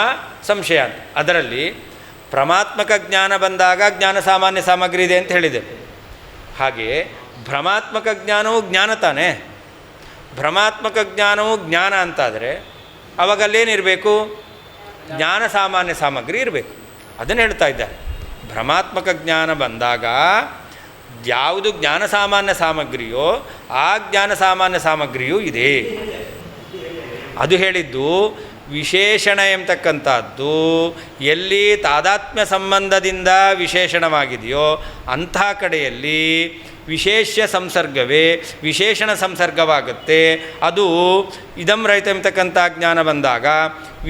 ಸಂಶಯ ಅಂತ. ಅದರಲ್ಲಿ ಭ್ರಮಾತ್ಮಕ ಜ್ಞಾನ ಬಂದಾಗ ಜ್ಞಾನ ಸಾಮಾನ್ಯ ಸಾಮಗ್ರಿ ಇದೆ ಅಂತ ಹೇಳಿದೆ. ಹಾಗೆಯೇ ಭ್ರಮಾತ್ಮಕ ಜ್ಞಾನವು ಜ್ಞಾನ ತಾನೇ. ಭ್ರಮಾತ್ಮಕ ಜ್ಞಾನವು ಜ್ಞಾನ ಅಂತಾದರೆ ಅವಾಗಲ್ಲೇನಿರಬೇಕು? ಜ್ಞಾನ ಸಾಮಾನ್ಯ ಸಾಮಗ್ರಿ ಇರಬೇಕು. ಅದನ್ನು ಹೇಳ್ತಾ ಇದ್ದಾರೆ. ಭ್ರಮಾತ್ಮಕ ಜ್ಞಾನ ಬಂದಾಗ ಯಾವುದು ಜ್ಞಾನ ಸಾಮಾನ್ಯ ಸಾಮಗ್ರಿಯೋ ಆ ಜ್ಞಾನ ಸಾಮಾನ್ಯ ಸಾಮಗ್ರಿಯೂ ಇದೆ. ಅದು ಹೇಳಿದ್ದು ವಿಶೇಷಣ ಎಂಬತಕ್ಕಂಥದ್ದು ಎಲ್ಲಿ ತಾದಾತ್ಮ್ಯ ಸಂಬಂಧದಿಂದ ವಿಶೇಷಣವಾಗಿದೆಯೋ ಅಂಥ ಕಡೆಯಲ್ಲಿ ವಿಶೇಷ್ಯ ಸಂಸರ್ಗವೇ ವಿಶೇಷಣ ಸಂಸರ್ಗವಾಗುತ್ತೆ. ಅದು ಇದಂ ರಹಿತ ಎಂಬತಕ್ಕಂಥ ಜ್ಞಾನ ಬಂದಾಗ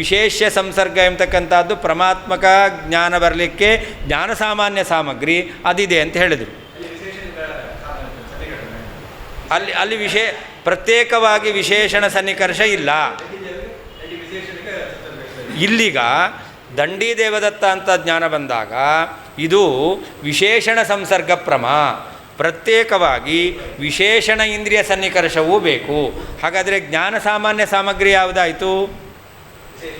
ವಿಶೇಷ್ಯ ಸಂಸರ್ಗ ಎಂಬತಕ್ಕಂಥದ್ದು ಪರಮಾತ್ಮಕ ಜ್ಞಾನ ಬರಲಿಕ್ಕೆ ಜ್ಞಾನ ಸಾಮಾನ್ಯ ಸಾಮಗ್ರಿ ಅದಿದೆ ಅಂತ ಹೇಳಿದರು. ಅಲ್ಲಿ ಪ್ರತ್ಯೇಕವಾಗಿ ವಿಶೇಷಣ ಸನ್ನಿಕರ್ಷ ಇಲ್ಲ. ಇಲ್ಲಿಗ ದಂಡಿ ದೇವದತ್ತ ಅಂತ ಜ್ಞಾನ ಬಂದಾಗ ಇದು ವಿಶೇಷಣ ಸಂಸರ್ಗ ಪ್ರತ್ಯೇಕವಾಗಿ ವಿಶೇಷಣ ಇಂದ್ರಿಯ ಸನ್ನಿಕರ್ಷವೂ ಬೇಕು. ಹಾಗಾದರೆ ಜ್ಞಾನ ಸಾಮಾನ್ಯ ಸಾಮಗ್ರಿ ಯಾವುದಾಯಿತು?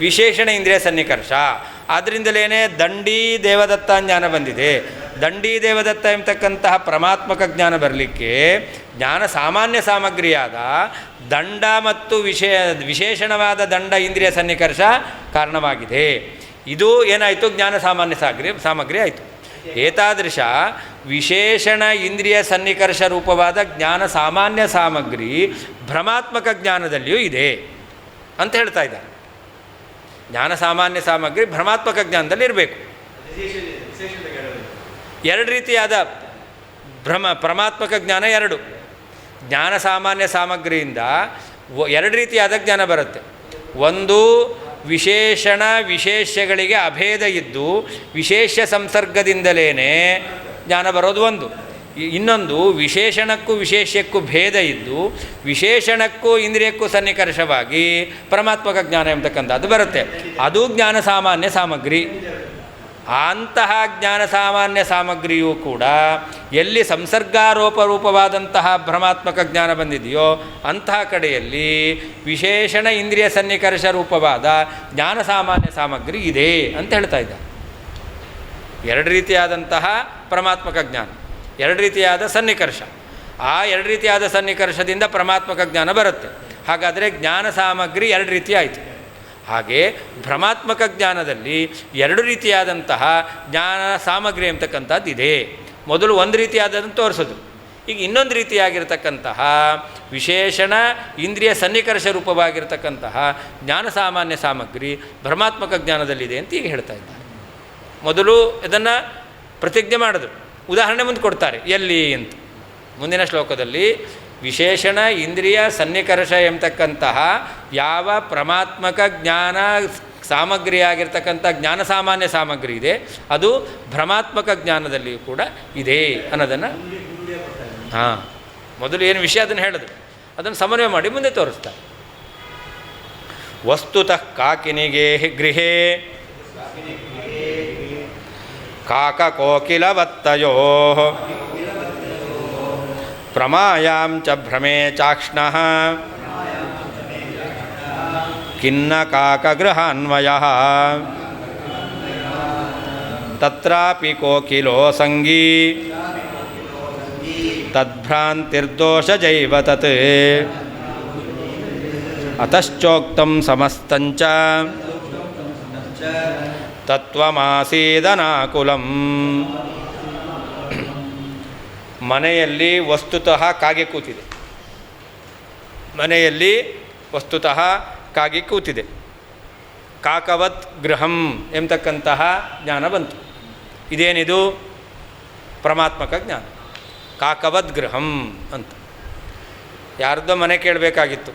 ವಿಶೇಷಣ ಇಂದ್ರಿಯ ಸನ್ನಿಕರ್ಷ. ಆದ್ದರಿಂದಲೇ ದಂಡಿ ದೇವದತ್ತ ಜ್ಞಾನ ಬಂದಿದೆ. ದಂಡಿ ದೇವದತ್ತ ಎಂಬತಕ್ಕಂತಹ ಪರಮಾತ್ಮಕ ಜ್ಞಾನ ಬರಲಿಕ್ಕೆ ಜ್ಞಾನ ಸಾಮಾನ್ಯ ಸಾಮಗ್ರಿಯಾದ ದಂಡ ಮತ್ತು ವಿಶೇಷಣವಾದ ದಂಡ ಇಂದ್ರಿಯ ಸನ್ನಿಕರ್ಷ ಕಾರಣವಾಗಿದೆ. ಇದು ಏನಾಯಿತು? ಜ್ಞಾನ ಸಾಮಾನ್ಯ ಸಾಮಗ್ರಿ ಆಯಿತು. ಏತಾದೃಶ ವಿಶೇಷಣ ಇಂದ್ರಿಯ ಸನ್ನಿಕರ್ಷ ರೂಪವಾದ ಜ್ಞಾನ ಸಾಮಾನ್ಯ ಸಾಮಗ್ರಿ ಭ್ರಮಾತ್ಮಕ ಜ್ಞಾನದಲ್ಲಿಯೂ ಇದೆ ಅಂತ ಹೇಳ್ತಾ ಇದ್ದಾರೆ. ಜ್ಞಾನ ಸಾಮಾನ್ಯ ಸಾಮಗ್ರಿ ಭ್ರಮಾತ್ಮಕ ಜ್ಞಾನದಲ್ಲಿ ಇರಬೇಕು. ಎರಡು ರೀತಿಯಾದ ಪರಮಾತ್ಮಕ ಜ್ಞಾನ ಎರಡು. ಜ್ಞಾನ ಸಾಮಾನ್ಯ ಸಾಮಗ್ರಿಯಿಂದ ಎರಡು ರೀತಿಯಾದ ಜ್ಞಾನ ಬರುತ್ತೆ. ಒಂದು ವಿಶೇಷಣ ವಿಶೇಷ್ಯಗಳಿಗೆ ಅಭೇದ ಇದ್ದು ವಿಶೇಷ ಸಂಸರ್ಗದಿಂದಲೇ ಜ್ಞಾನ ಬರೋದು ಒಂದು. ಇನ್ನೊಂದು ವಿಶೇಷಣಕ್ಕೂ ವಿಶೇಷ್ಯಕ್ಕೂ ಭೇದ ಇದ್ದು ವಿಶೇಷಣಕ್ಕೂ ಇಂದ್ರಿಯಕ್ಕೂ ಸನ್ನಿಕರ್ಷವಾಗಿ ಪರಮಾತ್ಮಕ ಜ್ಞಾನ ಎಂಬತಕ್ಕಂಥದ್ದು ಬರುತ್ತೆ. ಅದು ಜ್ಞಾನ ಸಾಮಾನ್ಯ ಸಾಮಗ್ರಿ. ಅಂತಹ ಜ್ಞಾನ ಸಾಮಾನ್ಯ ಸಾಮಗ್ರಿಯೂ ಕೂಡ ಎಲ್ಲಿ ಸಂಸರ್ಗಾರೋಪ ರೂಪವಾದಂತಹ ಭ್ರಮಾತ್ಮಕ ಜ್ಞಾನ ಬಂದಿದೆಯೋ ಅಂತಹ ಕಡೆಯಲ್ಲಿ ವಿಶೇಷಣ ಇಂದ್ರಿಯ ಸನ್ನಿಕರ್ಷ ರೂಪವಾದ ಜ್ಞಾನ ಸಾಮಾನ್ಯ ಸಾಮಗ್ರಿ ಇದೆ ಅಂತ ಹೇಳ್ತಾ ಇದ್ದ. ಎರಡು ರೀತಿಯಾದಂತಹ ಪರಮಾತ್ಮಕ ಜ್ಞಾನ, ಎರಡು ರೀತಿಯಾದ ಸನ್ನಿಕರ್ಷ. ಆ ಎರಡು ರೀತಿಯಾದ ಸನ್ನಿಕರ್ಷದಿಂದ ಪರಮಾತ್ಮಕ ಜ್ಞಾನ ಬರುತ್ತೆ. ಹಾಗಾದರೆ ಜ್ಞಾನ ಸಾಮಗ್ರಿ ಎರಡು ರೀತಿ ಆಯಿತು. ಹಾಗೆ ಭ್ರಮಾತ್ಮಕ ಜ್ಞಾನದಲ್ಲಿ ಎರಡು ರೀತಿಯಾದಂತಹ ಜ್ಞಾನ ಸಾಮಗ್ರಿ ಅಂತಕ್ಕಂಥದ್ದು ಇದೆ. ಮೊದಲು ಒಂದು ರೀತಿಯಾದದನ್ನು ತೋರಿಸೋದು. ಈಗ ಇನ್ನೊಂದು ರೀತಿಯಾಗಿರ್ತಕ್ಕಂತಹ ವಿಶೇಷಣ ಇಂದ್ರಿಯ ಸನ್ನಿಕರ್ಷ ರೂಪವಾಗಿರ್ತಕ್ಕಂತಹ ಜ್ಞಾನ ಸಾಮಾನ್ಯ ಸಾಮಗ್ರಿ ಭ್ರಮಾತ್ಮಕ ಜ್ಞಾನದಲ್ಲಿದೆ ಅಂತ ಈಗ ಹೇಳ್ತಾ ಇದ್ದಾರೆ. ಮೊದಲು ಇದನ್ನು ಪ್ರತಿಜ್ಞೆ ಮಾಡಿದ್ರು, ಉದಾಹರಣೆ ಮುಂದೆ ಕೊಡ್ತಾರೆ ಎಲ್ಲಿ ಅಂತ. ಮುಂದಿನ ಶ್ಲೋಕದಲ್ಲಿ ವಿಶೇಷಣ ಇಂದ್ರಿಯ ಸನ್ನಿಕರ್ಷ ಎಂಬತಕ್ಕಂತಹ ಯಾವ ಪರಮಾತ್ಮಕ ಜ್ಞಾನ ಸಾಮಗ್ರಿಯಾಗಿರ್ತಕ್ಕಂಥ ಜ್ಞಾನ ಸಾಮಾನ್ಯ ಸಾಮಗ್ರಿ ಇದೆ ಅದು ಭ್ರಮಾತ್ಮಕ ಜ್ಞಾನದಲ್ಲಿಯೂ ಕೂಡ ಇದೆ ಅನ್ನೋದನ್ನು ಮೊದಲು ಏನು ವಿಷಯ ಅದನ್ನು ಹೇಳಿದ್ರು, ಅದನ್ನು ಸಮನ್ವಯ ಮಾಡಿ ಮುಂದೆ ತೋರಿಸ್ತಾರೆ. ವಸ್ತುತಃ ಕಾಕಿನಿಗೆ ಗೃಹೇ ಕಾಕಕೋಕಿಲವತ್ತಯೋ ಪ್ರಮಾಯಾಂ ಚ ಭ್ರಮೇ ಚಾಕ್ಷ್ಣಃ ಖಿನ್ನ ಕಾಕಗೃಹಾನ್ವಯಃ ತತ್ರಾಪಿ ಕೋಕಿಲೋ ಸಂಗೀ ತದ್ಭ್ರಾಂತಿರ್ದೋಷಜೈವ ತತ್ ಅತಶ್ಚೋಕ್ತಂ ಸಮಸ್ತಂಚ ತತ್ವಮಾಸೀದನಾಕುಲಂ. ಮನೆಯಲ್ಲಿ ವಸ್ತುತಃ ಕಾಗೆ ಕೂತಿದೆ. ಮನೆಯಲ್ಲಿ ವಸ್ತುತಃ ಕಾಗೆ ಕೂತಿದೆ. ಕಾಕವತ್ ಗೃಹಂ ಎಂಬತಕ್ಕಂತಹ ಜ್ಞಾನ ಬಂತು. ಇದೇನಿದು? ಪರಮಾತ್ಮಕ ಜ್ಞಾನ. ಕಾಕವದ್ ಗೃಹಂ ಅಂತ. ಯಾರ್ದೋ ಮನೆ ಕೇಳಬೇಕಾಗಿತ್ತು,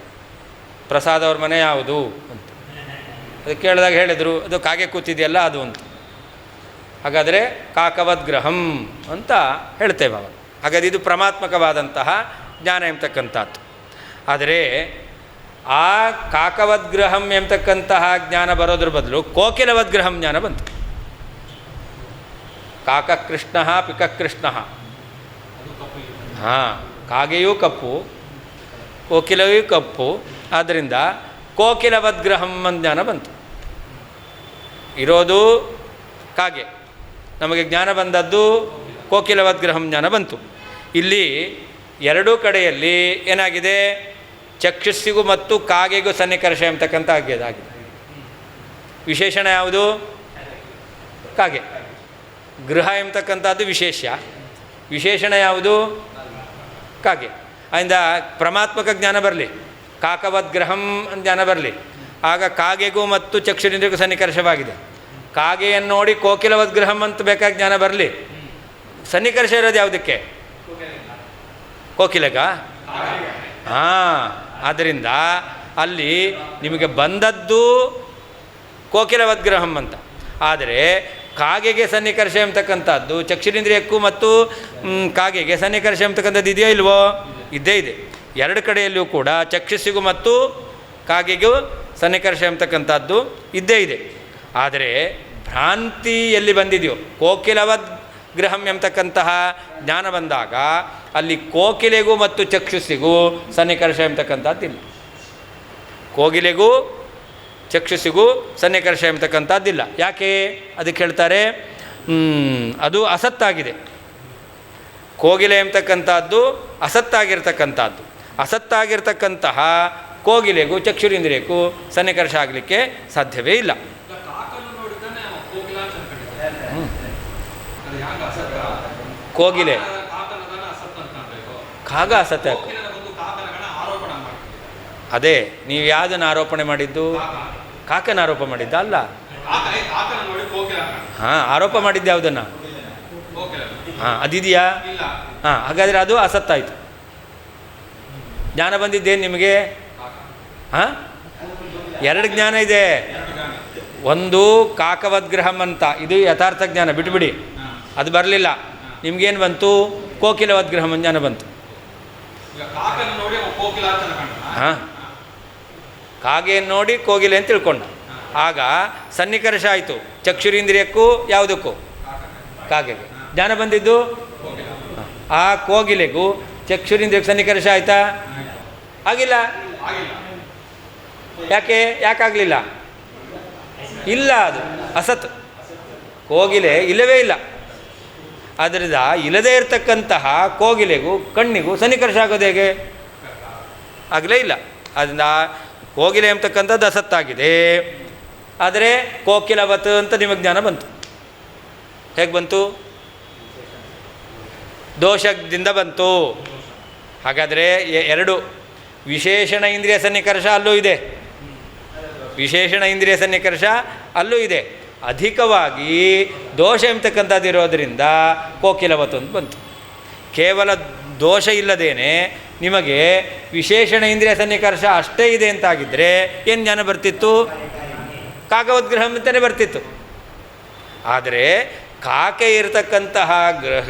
ಪ್ರಸಾದ್ ಅವ್ರ ಮನೆ ಯಾವುದು ಅಂತ. ಅದು ಕೇಳಿದಾಗ ಹೇಳಿದರು ಅದು ಕಾಗೆ ಕೂತಿದೆಯಲ್ಲ ಅದು ಅಂತ. ಹಾಗಾದರೆ ಕಾಕವದ್ ಗೃಹಂ ಅಂತ ಹೇಳ್ತೇವೆ ಅವಾಗ. ಹಾಗಾದರೆ ಇದು ಪರಮಾತ್ಮಕವಾದಂತಹ ಜ್ಞಾನ ಎಂಬತಕ್ಕಂಥದ್ದು. ಆದರೆ ಆ ಕಾಕವದ್ಗ್ರಹಂ ಎಂಬತಕ್ಕಂತಹ ಜ್ಞಾನ ಬರೋದ್ರ ಬದಲು ಕೋಕಿಲವದ್ಗ್ರಹಂ ಜ್ಞಾನ ಬಂತು. ಕಾಕಕೃಷ್ಣ ಪಿಕಕೃಷ್ಣ. ಕಾಗೆಯೂ ಕಪ್ಪು, ಕೋಕಿಲೆಯೂ ಕಪ್ಪು. ಆದ್ದರಿಂದ ಕೋಕಿಲವದ್ಗ್ರಹಂ ಜ್ಞಾನ ಬಂತು. ಇರೋದು ಕಾಗೆ, ನಮಗೆ ಜ್ಞಾನ ಬಂದದ್ದು ಕೋಕಿಲವದ್ಗ್ರಹಂ ಜ್ಞಾನ ಬಂತು. ಇಲ್ಲಿ ಎರಡೂ ಕಡೆಯಲ್ಲಿ ಏನಾಗಿದೆ? ಚಕ್ಷುಸ್ಸಿಗೂ ಮತ್ತು ಕಾಗೆಗೂ ಸನ್ನಿಕರ್ಷ ಎಂಬತಕ್ಕಂಥ ಆಗಿದೆ. ವಿಶೇಷಣ ಯಾವುದು? ಕಾಗೆ. ಗೃಹ ಎಂಬತಕ್ಕಂಥದ್ದು ವಿಶೇಷ. ವಿಶೇಷಣ ಯಾವುದು? ಕಾಗೆ. ಆದ್ದರಿಂದ ಪರಮಾತ್ಮಕ ಜ್ಞಾನ ಬರಲಿ, ಕಾಕವದ್ಗ್ರಹಂ ಜ್ಞಾನ ಬರಲಿ. ಆಗ ಕಾಗೆಗೂ ಮತ್ತು ಚಕ್ಷುರಿಂದ್ರಿಗೂ ಸನ್ನಿಕರ್ಷವಾಗಿದೆ. ಕಾಗೆಯನ್ನು ನೋಡಿ ಕೋಕಿಲವದ್ಗ್ರಹಂ ಅಂತ ಬೇಕಾದ ಜ್ಞಾನ ಬರಲಿ. ಸನ್ನಿಕರ್ಷ ಇರೋದು ಯಾವುದಕ್ಕೆ? ಕೋಕಿಲೆಗ. ಆದ್ದರಿಂದ ಅಲ್ಲಿ ನಿಮಗೆ ಬಂದದ್ದು ಕೋಕಿಲವದ್ಗ್ರಹಂ ಅಂತ. ಆದರೆ ಕಾಗೆಗೆ ಸನ್ನಿಕರ್ಷ ಎಂಬತಕ್ಕಂಥದ್ದು ಚಕ್ಷುರಿಂದ್ರಿಯಕ್ಕೂ ಮತ್ತು ಕಾಗೆಗೆ ಸನ್ನಿಕರ್ಷ ಎಂಬತಕ್ಕಂಥದ್ದು ಇದೆಯೋ ಇಲ್ವೋ? ಇದ್ದೇ ಇದೆ. ಎರಡು ಕಡೆಯಲ್ಲಿಯೂ ಕೂಡ ಚಕ್ಷುಸ್ಸಿಗೂ ಮತ್ತು ಕಾಗೆಗೂ ಸನ್ನಿಕರ್ಷ ಎಂಬತಕ್ಕಂಥದ್ದು ಇದ್ದೇ ಇದೆ. ಆದರೆ ಭ್ರಾಂತಿ ಎಲ್ಲಿ ಬಂದಿದೆಯೋ, ಕೋಕಿಲವದ್ ಗೃಹಂ ಎಂಬತಕ್ಕಂತಹ ಜ್ಞಾನ ಬಂದಾಗ ಅಲ್ಲಿ ಕೋಕಿಲೆಗೂ ಮತ್ತು ಚಕ್ಷುಸ್ಸಿಗೂ ಸನ್ನಿಕರ್ಷ ಎಂಬತಕ್ಕಂಥದ್ದಿಲ್ಲ. ಕೋಗಿಲೆಗೂ ಚಕ್ಷುಸ್ಸಿಗೂ ಸನ್ನಿಕರ್ಷ ಎಂಬತಕ್ಕಂಥದ್ದಿಲ್ಲ. ಯಾಕೆ? ಅದಕ್ಕೆ ಹೇಳ್ತಾರೆ ಅದು ಅಸತ್ತಾಗಿದೆ. ಕೋಗಿಲೆ ಎಂಬತಕ್ಕಂಥದ್ದು ಅಸತ್ತಾಗಿರ್ತಕ್ಕಂಥದ್ದು. ಅಸತ್ತಾಗಿರ್ತಕ್ಕಂತಹ ಕೋಗಿಲೆಗೂ ಚಕ್ಷುರಿಂದ್ರಿಯಕ್ಕೂ ಸನ್ನಿಕರ್ಷ ಆಗಲಿಕ್ಕೆ ಸಾಧ್ಯವೇ ಇಲ್ಲ. ಕೋಗಿಲೆ ಕಾಗ ಅಸತ್ಯ. ಅದೇ ನೀವು ಯಾವುದನ್ನು ಆರೋಪಣೆ ಮಾಡಿದ್ದು? ಕಾಕನ ಆರೋಪ ಮಾಡಿದ್ದ ಅಲ್ಲ. ಹಾಂ, ಆರೋಪ ಮಾಡಿದ್ದು ಯಾವುದನ್ನು? ಹಾಂ, ಅದಿದೆಯಾ? ಹಾಂ, ಹಾಗಾದರೆ ಅದು ಅಸತ್ತಾಯಿತು. ಜ್ಞಾನ ಬಂದಿದ್ದೇನು ನಿಮಗೆ? ಹಾಂ, ಎರಡು ಜ್ಞಾನ ಇದೆ. ಒಂದು ಕಾಕವದ್ಗ್ರಹಂ ಅಂತ, ಇದು ಯಥಾರ್ಥ ಜ್ಞಾನ, ಬಿಟ್ಬಿಡಿ, ಅದು ಬರಲಿಲ್ಲ. ನಿಮಗೇನು ಬಂತು? ಕೋಕಿಲವದ್ಗ್ರಹಂ ಜ್ಞಾನ ಬಂತು. ಹಾಂ, ಕಾಗೆಯನ್ನು ನೋಡಿ ಕೋಗಿಲೆ ಅಂತ ತಿಳ್ಕೊಂಡ. ಆಗ ಸನ್ನಿಕರ್ಷ ಆಯಿತು ಚಕ್ಷುರೀಂದ್ರಿಯಕ್ಕೂ ಯಾವುದಕ್ಕೂ? ಕಾಗೆಗೆ. ಜ್ಞಾನ ಬಂದಿದ್ದು ಆ ಕೋಗಿಲೆಗೂ ಚಕ್ಷುರೀಂದ್ರಿಯಕ್ಕೆ ಸನ್ನಿಕರ್ಷ ಆಯಿತಾ? ಆಗಿಲ್ಲ. ಯಾಕಾಗಲಿಲ್ಲ? ಇಲ್ಲ, ಅದು ಅಸತ್. ಕೋಗಿಲೆ ಇಲ್ಲವೇ ಇಲ್ಲ. ಆದ್ದರಿಂದ ಇಲ್ಲದೇ ಇರತಕ್ಕಂತಹ ಕೋಗಿಲೆಗೂ ಕಣ್ಣಿಗೂ ಸನ್ನಿಕರ್ಷ ಆಗೋದು ಹೇಗೆ? ಆಗಲೇ ಇಲ್ಲ. ಅದರಿಂದ ಕೋಗಿಲೆ ಎಂಬತಕ್ಕಂಥದ್ದು ಅಸತ್ತಾಗಿದೆ. ಆದರೆ ಕೋಕಿಲವತ್ ಅಂತ ನಿಮಗೆ ಜ್ಞಾನ ಬಂತು. ಹೇಗೆ ಬಂತು? ದೋಷದಿಂದ ಬಂತು. ಹಾಗಾದರೆ ಎರಡು ವಿಶೇಷಣ ಇಂದ್ರಿಯ ಸನ್ನಿಕರ್ಷ ಅಲ್ಲೂ ಇದೆ, ವಿಶೇಷಣ ಇಂದ್ರಿಯ ಸನ್ನಿಕರ್ಷ ಅಲ್ಲೂ ಇದೆ. ಅಧಿಕವಾಗಿ ದೋಷ ಎಂಬತಕ್ಕಂಥದ್ದು ಇರೋದರಿಂದ ಕೋಕಿಲವತ್ತು ಅಂತ ಬಂತು. ಕೇವಲ ದೋಷ ಇಲ್ಲದೇನೆ ನಿಮಗೆ ವಿಶೇಷಣ ಇಂದ್ರಿಯ ಸನ್ನಿಕರ್ಷ ಅಷ್ಟೇ ಇದೆ ಅಂತಾಗಿದ್ದರೆ ಏನು ಜ್ಞಾನ ಬರ್ತಿತ್ತು? ಕಾಕವದ್ಗ್ರಹ ಅಂತಲೇ ಬರ್ತಿತ್ತು. ಆದರೆ ಕಾಕೆ ಇರತಕ್ಕಂತಹ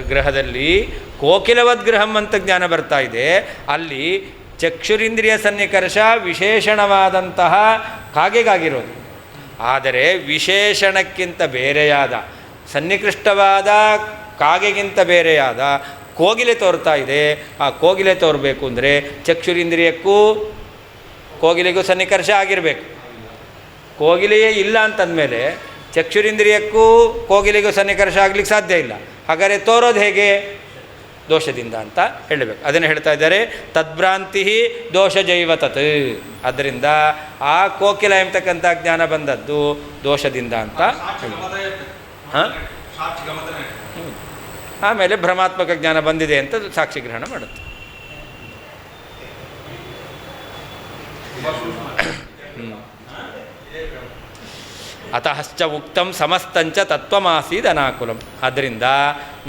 ಗ್ರಹದಲ್ಲಿ ಕೋಕಿಲವದ್ಗ್ರಹಂ ಅಂತ ಜ್ಞಾನ ಬರ್ತಾ ಇದೆ. ಅಲ್ಲಿ ಚಕ್ಷುರಿಂದ್ರಿಯ ಸನ್ನಿಕರ್ಷ ವಿಶೇಷಣವಾದಂತಹ ಕಾಗೆಗಾಗಿರೋದು. ಆದರೆ ವಿಶೇಷಣಕ್ಕಿಂತ ಬೇರೆಯಾದ, ಸನ್ನಿಕೃಷ್ಟವಾದ ಕಾಗೆಗಿಂತ ಬೇರೆಯಾದ ಕೋಗಿಲೆ ತೋರ್ತಾ ಇದೆ. ಆ ಕೋಗಿಲೆ ತೋರಬೇಕು ಅಂದರೆ ಚಕ್ಷುರಿಂದ್ರಿಯಕ್ಕೂ ಕೋಗಿಲೆಗೂ ಸನ್ನಿಕರ್ಷ ಆಗಿರಬೇಕು. ಕೋಗಿಲೆಯೇ ಇಲ್ಲ ಅಂತಂದಮೇಲೆ ಚಕ್ಷುರಿಂದ್ರಿಯಕ್ಕೂ ಕೋಗಿಲೆಗೂ ಸನ್ನಿಕರ್ಷ ಆಗಲಿಕ್ಕೆ ಸಾಧ್ಯ ಇಲ್ಲ. ಹಾಗಾದರೆ ತೋರೋದು ಹೇಗೆ? ದೋಷದಿಂದ ಅಂತ ಹೇಳಬೇಕು. ಅದನ್ನು ಹೇಳ್ತಾ ಇದ್ದಾರೆ, ತದ್ಭ್ರಾಂತಿ ದೋಷಜೈವ ತತ್. ಆದ್ದರಿಂದ ಆ ಕೋಕಿಲ ಎಂಬತಕ್ಕಂಥ ಜ್ಞಾನ ಬಂದದ್ದು ದೋಷದಿಂದ ಅಂತ ಹಾಂ. ಆಮೇಲೆ ಭ್ರಮಾತ್ಮಕ ಜ್ಞಾನ ಬಂದಿದೆ ಅಂತ ಸಾಕ್ಷಿ ಗ್ರಹಣ ಮಾಡುತ್ತೆ. ಅತಶ್ಚ ಉಕ್ತಂ ಸಮಸ್ತಂಚ ತತ್ವಮಾಸೀದ್ ಅನಾಕುಲಂ. ಆದ್ದರಿಂದ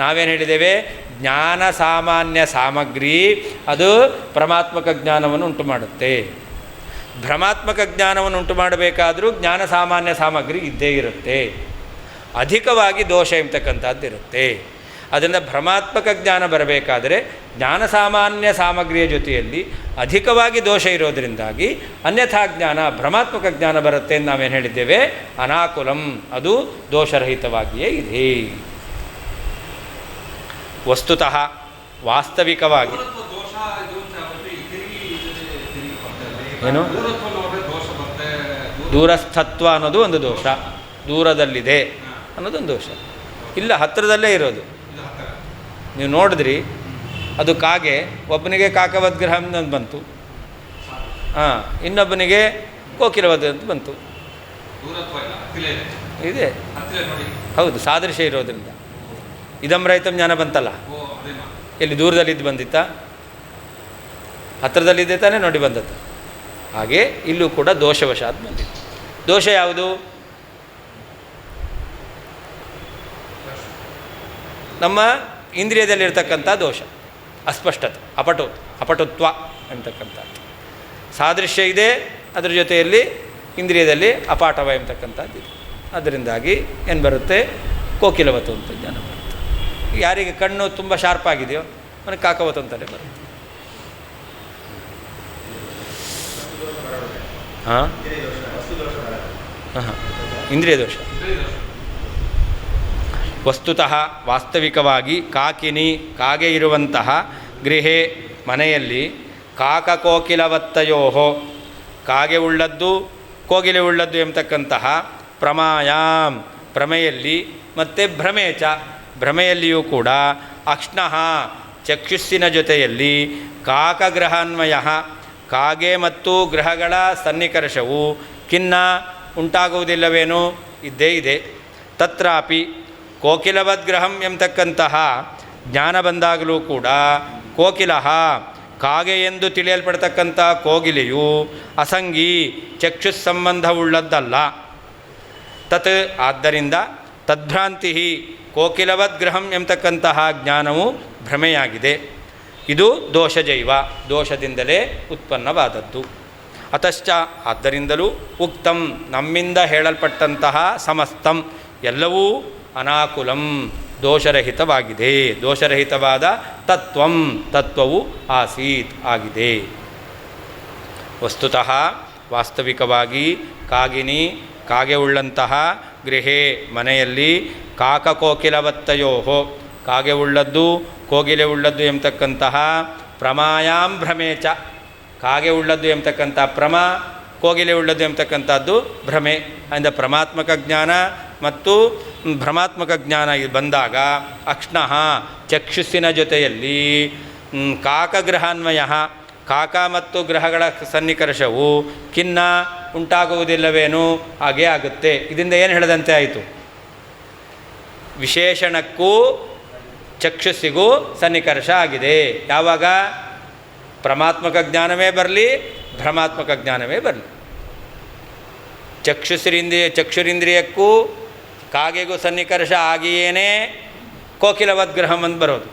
ನಾವೇನು ಹೇಳಿದ್ದೇವೆ? ಜ್ಞಾನ ಸಾಮಾನ್ಯ ಸಾಮಗ್ರಿ ಅದು ಭ್ರಮಾತ್ಮಕ ಜ್ಞಾನವನ್ನು ಉಂಟು ಮಾಡುತ್ತೆ. ಭ್ರಮಾತ್ಮಕ ಜ್ಞಾನವನ್ನು ಉಂಟು ಮಾಡಬೇಕಾದರೂ ಜ್ಞಾನ ಸಾಮಾನ್ಯ ಸಾಮಗ್ರಿ ಇದ್ದೇ ಇರುತ್ತೆ. ಅಧಿಕವಾಗಿ ದೋಷ ಎಂಬತಕ್ಕಂಥದ್ದು ಇರುತ್ತೆ. ಅದರಿಂದ ಭ್ರಮಾತ್ಮಕ ಜ್ಞಾನ ಬರಬೇಕಾದರೆ ಜ್ಞಾನ ಸಾಮಾನ್ಯ ಸಾಮಗ್ರಿಯ ಜೊತೆಯಲ್ಲಿ ಅಧಿಕವಾಗಿ ದೋಷ ಇರೋದರಿಂದಾಗಿ ಅನ್ಯಥಾ ಜ್ಞಾನ ಭ್ರಮಾತ್ಮಕ ಜ್ಞಾನ ಬರುತ್ತೆ ಅಂತ ನಾವೇನು ಹೇಳಿದ್ದೇವೆ? ಅನಾಕುಲಂ, ಅದು ದೋಷರಹಿತವಾಗಿಯೇ ಇದೆ. ವಸ್ತುತಃ ವಾಸ್ತವಿಕವಾಗಿ ಏನು ದೂರಸ್ಥತ್ವ ಅನ್ನೋದು ಒಂದು ದೋಷ, ದೂರದಲ್ಲಿದೆ ಅನ್ನೋದೊಂದು ದೋಷ. ಇಲ್ಲ, ಹತ್ತಿರದಲ್ಲೇ ಇರೋದು. ನೀವು ನೋಡಿದ್ರಿ, ಅದು ಕಾಗೆ, ಒಬ್ಬನಿಗೆ ಕಾಕವದ್ಗ್ರಹ ಅಂತ ಬಂತು, ಹಾಂ, ಇನ್ನೊಬ್ಬನಿಗೆ ಕೋಕಿಲವದ್ ಅಂತ ಬಂತು. ಇದೆ, ಹೌದು, ಸಾದೃಶ್ಯ ಇರೋದ್ರಿಂದ ಇದಂ ರಹಿತಂ ಜ್ಞಾನ ಬಂತಲ್ಲ. ಎಲ್ಲಿ ದೂರದಲ್ಲಿದ್ದು ಬಂದಿತ್ತಾ? ಹತ್ತಿರದಲ್ಲಿದ್ದೆ ತಾನೇ ನೋಡಿ ಬಂದದ್ದು. ಹಾಗೆ ಇಲ್ಲೂ ಕೂಡ ದೋಷವಶಾತ್ ಬಂದಿತ್ತು. ದೋಷ ಯಾವುದು? ನಮ್ಮ ಇಂದ್ರಿಯದಲ್ಲಿರ್ತಕ್ಕಂಥ ದೋಷ, ಅಸ್ಪಷ್ಟತೆ, ಅಪಟುತ್ವ ಎಂಬತಕ್ಕಂಥದ್ದು. ಸಾದೃಶ್ಯ ಇದೆ, ಅದರ ಜೊತೆಯಲ್ಲಿ ಇಂದ್ರಿಯದಲ್ಲಿ ಅಪಾಠವ ಎಂಬತಕ್ಕಂಥದ್ದು ಇದೆ. ಅದರಿಂದಾಗಿ ಏನು ಬರುತ್ತೆ? ಕೋಕಿಲವತ್ತು ಅಂತ ಜ್ಞಾನ ಬರುತ್ತೆ. ಯಾರಿಗೆ ಕಣ್ಣು ತುಂಬ ಶಾರ್ಪ್ ಆಗಿದೆಯೋ ಅವನಿಗೆ ಕಾಕವತ್ತು ಅಂತಲೇ ಬರುತ್ತೆ. ಹಾಂ ಹಾಂ, ಇಂದ್ರಿಯ ದೋಷ. ವಸ್ತುತಃ ವಾಸ್ತವಿಕವಾಗಿ ಕಾಕಿನಿ, ಕಾಗೆ ಇರುವಂತಹ ಗೃಹೆ, ಮನೆಯಲ್ಲಿ ಕಾಕಕೋಕಿಲವತ್ತಯೋ, ಕಾಗೆ ಉಳ್ಳದ್ದು ಕೋಗಿಲೆ ಉಳ್ಳದ್ದು ಎಂಬತಕ್ಕಂತಹ ಪ್ರಮಾಯಾಮ್, ಪ್ರಮೆಯಲ್ಲಿ ಮತ್ತು ಭ್ರಮೇಚ, ಭ್ರಮೆಯಲ್ಲಿಯೂ ಕೂಡ ಅಕ್ಷ್ಣಃ, ಚಕ್ಷುಸ್ಸಿನ ಜೊತೆಯಲ್ಲಿ ಕಾಕಗ್ರಹಾನ್ವಯ, ಕಾಗೆ ಮತ್ತು ಗ್ರಹಗಳ ಸನ್ನಿಕರ್ಷವು ಖಿನ್ನ ಉಂಟಾಗುವುದಿಲ್ಲವೇನೋ? ಇದ್ದೇ ಇದೆ. ತತ್ರಾಪಿ ಕೋಕಿಲವದ್ಗ್ರಹಂ ಎಂಬತಕ್ಕಂತಹ ಜ್ಞಾನ ಬಂದಾಗಲೂ ಕೂಡ ಕೋಕಿಲಃ, ಕಾಗೆ ಎಂದು ತಿಳಿಯಲ್ಪಡ್ತಕ್ಕಂಥ ಕೋಗಿಲೆಯು ಅಸಂಗಿ, ಚಕ್ಷುಸ್ಸಂಬಂಧವುಳ್ಳದ್ದಲ್ಲ. ತತ್, ಆದ್ದರಿಂದ ತದ್ಭ್ರಾಂತಿ ಕೋಕಿಲವದ್ಗ್ರಹಂ ಎಂಬತಕ್ಕಂತಹ ಜ್ಞಾನವು ಭ್ರಮೆಯಾಗಿದೆ. ಇದು ದೋಷಜೈವ, ದೋಷದಿಂದಲೇ ಉತ್ಪನ್ನವಾದದ್ದು. ಅತಶ್ಚ ಆದ್ದರಿಂದಲೂ ಉಕ್ತಂ ನಮ್ಮಿಂದ ಹೇಳಲ್ಪಟ್ಟಂತಹ ಸಮಸ್ತಂ ಎಲ್ಲವೂ ಅನಾಕುಲಂ ದೋಷರಹಿತವಾಗಿದೆ. ದೋಷರಹಿತವಾದ ತತ್ವಂ ತತ್ವವು ಆಸೀತ್ ಆಗಿದೆ. ವಸ್ತುತಃ ವಾಸ್ತವಿಕವಾಗಿ ಕಾಗಿನಿ ಕಾಗೆ ಉಳ್ಳಂತಹ ಗೃಹೇ ಮನೆಯಲ್ಲಿ ಕಾಕಕೋಕಿಲವತ್ತಯೋ ಕಾಗೆ ಉಳ್ಳದ್ದು ಕೋಗಿಲೆ ಉಳ್ಳದ್ದು ಎಂಬತಕ್ಕಂತಹ ಪ್ರಮಾಯಾಂ ಭ್ರಮೇಚ ಕಾಗೆ ಉಳ್ಳದ್ದು ಎಂಬತಕ್ಕಂಥ ಪ್ರಮ, ಕೋಗಿಲೆ ಉಳ್ಳದ್ದು ಎಂಬತಕ್ಕಂಥದ್ದು ಭ್ರಮೆ. ಅಂದರೆ ಪ್ರಮಾತ್ಮಕ ಜ್ಞಾನ ಮತ್ತು ಭ್ರಮಾತ್ಮಕ ಜ್ಞಾನ ಬಂದಾಗ ಅಕ್ಷ್ಣಃ ಚಕ್ಷುಸ್ಸಿನ ಜೊತೆಯಲ್ಲಿ ಕಾಕಗ್ರಹಾನ್ವಯ ಕಾಕ ಮತ್ತು ಗ್ರಹಗಳ ಸನ್ನಿಕರ್ಷವು ಖಿನ್ನ ಉಂಟಾಗುವುದಿಲ್ಲವೇನು? ಹಾಗೇ ಆಗುತ್ತೆ. ಇದರಿಂದ ಏನು ಹೇಳದಂತೆ ಆಯಿತು? ವಿಶೇಷಣಕ್ಕೂ ಚಕ್ಷುಸ್ಸಿಗೂ ಸನ್ನಿಕರ್ಷ ಆಗಿದೆ. ಯಾವಾಗ? ಪ್ರಮಾತ್ಮಕ ಜ್ಞಾನವೇ ಬರಲಿ, ಭ್ರಮಾತ್ಮಕ ಜ್ಞಾನವೇ ಬರಲಿ. ಚಕ್ಷುರಿಂದ್ರಿಯಕ್ಕೂ ಕಾಗೆಗೂ ಸನ್ನಿಕರ್ಷ ಆಗಿಯೇನೇ ಕೋಕಿಲವದ್ಗ್ರಹಂ ಅಂತ ಬರೋದು.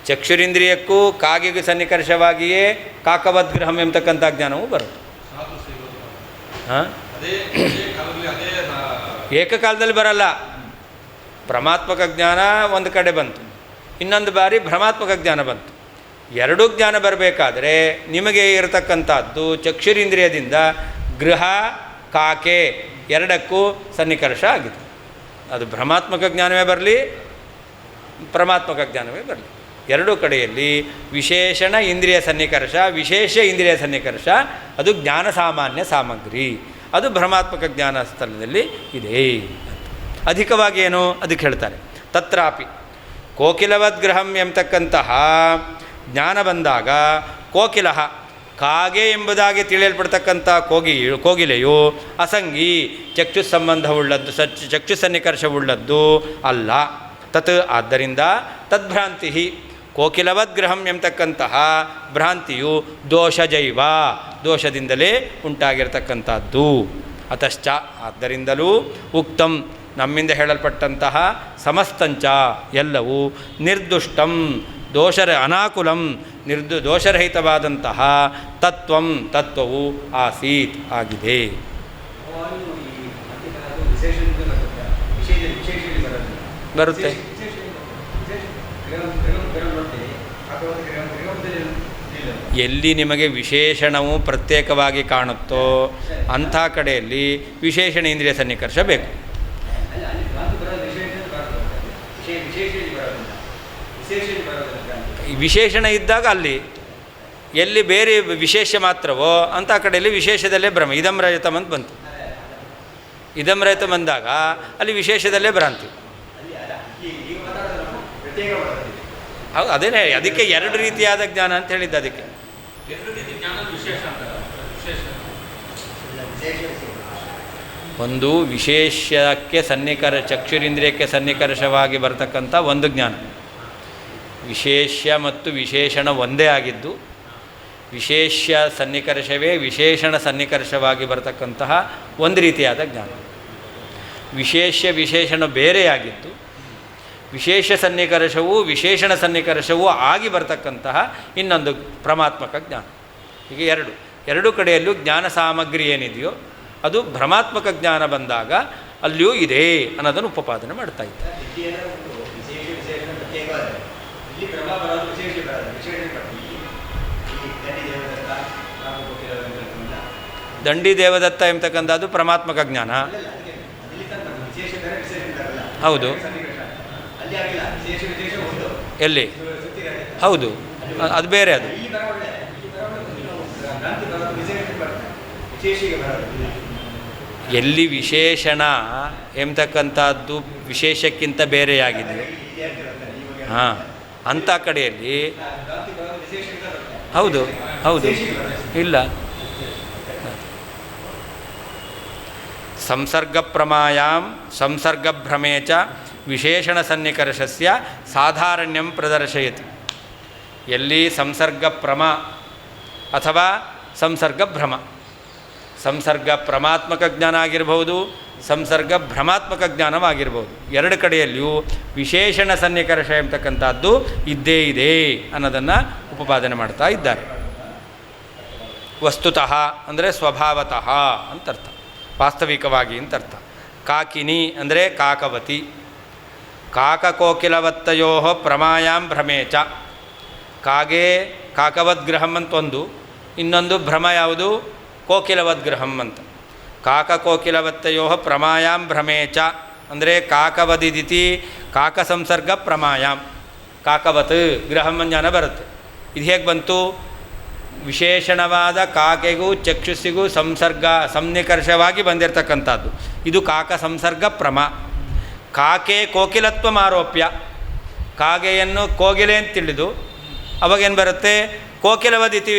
ಚಕ್ಷುರಿಂದ್ರಿಯಕ್ಕೂ ಕಾಗೆಗೂ ಸನ್ನಿಕರ್ಷವಾಗಿಯೇ ಕಾಕವದ್ಗ್ರಹಂ ಎಂಬತಕ್ಕಂಥ ಜ್ಞಾನವೂ ಬರೋದು. ಹಾಂ, ಏಕಕಾಲದಲ್ಲಿ ಬರಲ್ಲ. ಪ್ರಮಾತ್ಮಕ ಜ್ಞಾನ ಒಂದು ಕಡೆ ಬಂತು, ಇನ್ನೊಂದು ಬಾರಿ ಭ್ರಮಾತ್ಮಕ ಜ್ಞಾನ ಬಂತು. ಎರಡೂ ಜ್ಞಾನ ಬರಬೇಕಾದ್ರೆ ನಿಮಗೆ ಇರತಕ್ಕಂಥದ್ದು ಚಕ್ಷುರಿಂದ್ರಿಯದಿಂದ ಗೃಹ ಕಾಕೆ ಎರಡಕ್ಕೂ ಸನ್ನಿಕರ್ಷ ಆಗಿದೆ. ಅದು ಭ್ರಮಾತ್ಮಕ ಜ್ಞಾನವೇ ಬರಲಿ, ಪ್ರಮಾತ್ಮಕ ಜ್ಞಾನವೇ ಬರಲಿ, ಎರಡೂ ಕಡೆಯಲ್ಲಿ ವಿಶೇಷಣ ಇಂದ್ರಿಯ ಸನ್ನಿಕರ್ಷ, ವಿಶೇಷ ಇಂದ್ರಿಯ ಸನ್ನಿಕರ್ಷ, ಅದು ಜ್ಞಾನ ಸಾಮಾನ್ಯ ಸಾಮಗ್ರಿ. ಅದು ಭ್ರಮಾತ್ಮಕ ಜ್ಞಾನ ಸ್ಥಳದಲ್ಲಿ ಇದೆ. ಅಧಿಕವಾಗಿ ಏನು ಅದಕ್ಕೆ ಹೇಳ್ತಾರೆ. ತತ್ರಾಪಿ ಕೋಕಿಲವದ್ಗ್ರಹಂ ಎಂಬತಕ್ಕಂತಹ ಜ್ಞಾನ ಬಂದಾಗ ಕೋಕಿಲ ಕಾಗೆ ಎಂಬುದಾಗಿ ತಿಳಿಯಲ್ಪಡ್ತಕ್ಕಂಥ ಕೋಗಿಲೆಯು ಅಸಂಗಿ ಚಕ್ಷು ಸಂಬಂಧವುಳ್ಳದ್ದು, ಚಕ್ಷು ಸನ್ನಿಕರ್ಷವುಳ್ಳದ್ದು ಅಲ್ಲ. ತತ್ ಆದ್ದರಿಂದ ತದ್ಭ್ರಾಂತಿ ಕೋಕಿಲವದ್ಗ್ರಹಂ ಎಂಬತಕ್ಕಂತಹ ಭ್ರಾಂತಿಯು ದೋಷಜೈವ ದೋಷದಿಂದಲೇ ಉಂಟಾಗಿರತಕ್ಕಂಥದ್ದು. ಅತಶ್ಚ ಆದ್ದರಿಂದಲೂ ಉಕ್ತಂ ನಮ್ಮಿಂದ ಹೇಳಲ್ಪಟ್ಟಂತಹ ಸಮಸ್ತಂಚ ಎಲ್ಲವೂ ನಿರ್ದುಷ್ಟಂ ಅನಾಕುಲಂ ದೋಷರಹಿತವಾದಂತಹ ತತ್ವಂ ತತ್ವವು ಆಸೀತ್ ಆಗಿದೆ. ಬರುತ್ತೆ. ಎಲ್ಲಿ ನಿಮಗೆ ವಿಶೇಷಣವು ಪ್ರತ್ಯೇಕವಾಗಿ ಕಾಣುತ್ತೋ ಅಂಥ ಕಡೆಯಲ್ಲಿ ವಿಶೇಷಣ ಇಂದ್ರಿಯ ಸನ್ನಿಕರ್ಷ ಬೇಕು. ವಿಶೇಷಣ ಇದ್ದಾಗ ಅಲ್ಲಿ ಎಲ್ಲಿ ಬೇರೆ ವಿಶೇಷ ಮಾತ್ರವೋ ಅಂಥ ಕಡೆಯಲ್ಲಿ ವಿಶೇಷದಲ್ಲೇ ಭ್ರಮ. ಇದಂ ರಹಿತಂ ಅಂತ ಬಂತು. ಇದಂ ರಹಿತ ಬಂದಾಗ ಅಲ್ಲಿ ವಿಶೇಷದಲ್ಲೇ ಭ್ರಾಂತಿ. ಹೌದು, ಅದೇನೇ ಅದಕ್ಕೆ ಎರಡು ರೀತಿಯಾದ ಜ್ಞಾನ ಅಂತ ಹೇಳಿದ್ದು. ಅದಕ್ಕೆ ಒಂದು ವಿಶೇಷಕ್ಕೆ ಚಕ್ಷುರಿಂದ್ರಿಯಕ್ಕೆ ಸನ್ನಿಕರ್ಷವಾಗಿ ಬರತಕ್ಕಂಥ ಒಂದು ಜ್ಞಾನ, ವಿಶೇಷ ಮತ್ತು ವಿಶೇಷಣ ಒಂದೇ ಆಗಿದ್ದು ವಿಶೇಷ ಸನ್ನಿಕರ್ಷವೇ ವಿಶೇಷಣ ಸನ್ನಿಕರ್ಷವಾಗಿ ಬರತಕ್ಕಂತಹ ಒಂದು ರೀತಿಯಾದ ಜ್ಞಾನ. ವಿಶೇಷಣ ಬೇರೆಯಾಗಿದ್ದು ವಿಶೇಷ ಸನ್ನಿಕರ್ಷವು ವಿಶೇಷಣ ಸನ್ನಿಕರ್ಷವೂ ಆಗಿ ಬರತಕ್ಕಂತಹ ಇನ್ನೊಂದು ಪ್ರಮಾತ್ಮಕ ಜ್ಞಾನ. ಹೀಗೆ ಎರಡು ಕಡೆಯಲ್ಲೂ ಜ್ಞಾನ ಸಾಮಗ್ರಿ ಏನಿದೆಯೋ ಅದು ಭ್ರಮಾತ್ಮಕ ಜ್ಞಾನ ಬಂದಾಗ ಅಲ್ಲಿಯೂ ಇದೆ ಅನ್ನೋದನ್ನು ಉಪಪಾದನೆ ಮಾಡ್ತಾ ಇದ್ದಾರೆ. ದಂಡಿ ದೇವದತ್ತ ಎಂಬತಕ್ಕಂಥದ್ದು ಪ್ರಮಾತ್ಮಕ ಜ್ಞಾನ. ಹೌದು, ಎಲ್ಲಿ? ಹೌದು, ಅದು ಬೇರೆ. ಅದು ಎಲ್ಲಿ ವಿಶೇಷಣ ಎಂಬತಕ್ಕಂಥದ್ದು ವಿಶೇಷಕ್ಕಿಂತ ಬೇರೆಯಾಗಿದೆ, ಹಾಂ, ಅಂಥ ಕಡೆಯಲ್ಲಿ ಹೌದು ಇಲ್ಲ. ಸಂಸರ್ಗಪ್ರಮಾಯಾಂ ಸಂಸರ್ಗಭ್ರಮೇ ಚ ವಿಶೇಷಣ ಸನ್ನಿಕರ್ಷಸ್ಯ ಸಾಧಾರಣ್ಯಂ ಪ್ರದರ್ಶಯತಿ. ಎಲ್ಲಿ ಸಂಸರ್ಗಪ್ರಮ ಅಥವಾ ಸಂಸರ್ಗಭ್ರಮ, ಸಂಸರ್ಗ ಪ್ರಮಾತ್ಮಕ ಜ್ಞಾನ ಆಗಿರಬಹುದು ಸಂಸರ್ಗ ಭ್ರಮಾತ್ಮಕ ಜ್ಞಾನವಾಗಿರ್ಬೋದು. ಎರಡು ಕಡೆಯಲ್ಲಿಯೂ ವಿಶೇಷಣ ಸನ್ನಿಕರ್ಷ ಎಂಬತಕ್ಕಂಥದ್ದು ಇದ್ದೇ ಇದೆ ಅನ್ನೋದನ್ನು ಉಪಪಾದನೆ ಮಾಡ್ತಾ ಇದ್ದಾರೆ. ವಸ್ತುತಃ ಅಂದರೆ ಸ್ವಭಾವತಃ ಅಂತರ್ಥ, ವಾಸ್ತವಿಕವಾಗಿ ಅಂತರ್ಥ. ಕಾಕಿನಿ ಅಂದರೆ ಕಾಕವತಿ. ಕಾಕಕೋಕಿಲವತ್ತಯೋ ಪ್ರಮಾಯಾಂ ಭ್ರಮೇಚ. ಕಾಗೆ ಕಾಕವದ್ಗ್ರಹಂ ಅಂತ ಒಂದು, ಇನ್ನೊಂದು ಭ್ರಮ ಯಾವುದು? ಕೋಕಿಲವದ್ಗ್ರಹಂ ಅಂತ. ಕಾಕಕೋಕಿಲವತ್ತಯೋ ಪ್ರಮಾಯಾಂ ಭ್ರಮೇಚ ಅಂದರೆ ಕಾಕವದಿದಿತಿ ಕಾಕ ಸಂಸರ್ಗ ಪ್ರಮಾಯಾಂ. ಕಾಕವತ್ ಗ್ರಹಂ ಜ್ಞಾನ ಬರುತ್ತೆ. ಇದು ಹೇಗೆ ಬಂತು? ವಿಶೇಷಣವಾದ ಕಾಕೆಗೂ ಚಕ್ಷುಸ್ಸಿಗೂ ಸನ್ನಿಕರ್ಷವಾಗಿ ಬಂದಿರತಕ್ಕಂಥದ್ದು. ಇದು ಕಾಕ ಸಂಸರ್ಗ ಪ್ರಮ. ಕಾಕೆ ಕೋಕಿಲತ್ವ ಆರೋಪ್ಯ, ಕಾಗೆಯನ್ನು ಕೋಗಿಲೆ ಅಂತ ತಿಳಿದು ಅವಾಗೇನು ಬರುತ್ತೆ? ಕೋಕಿಲವದಿತಿ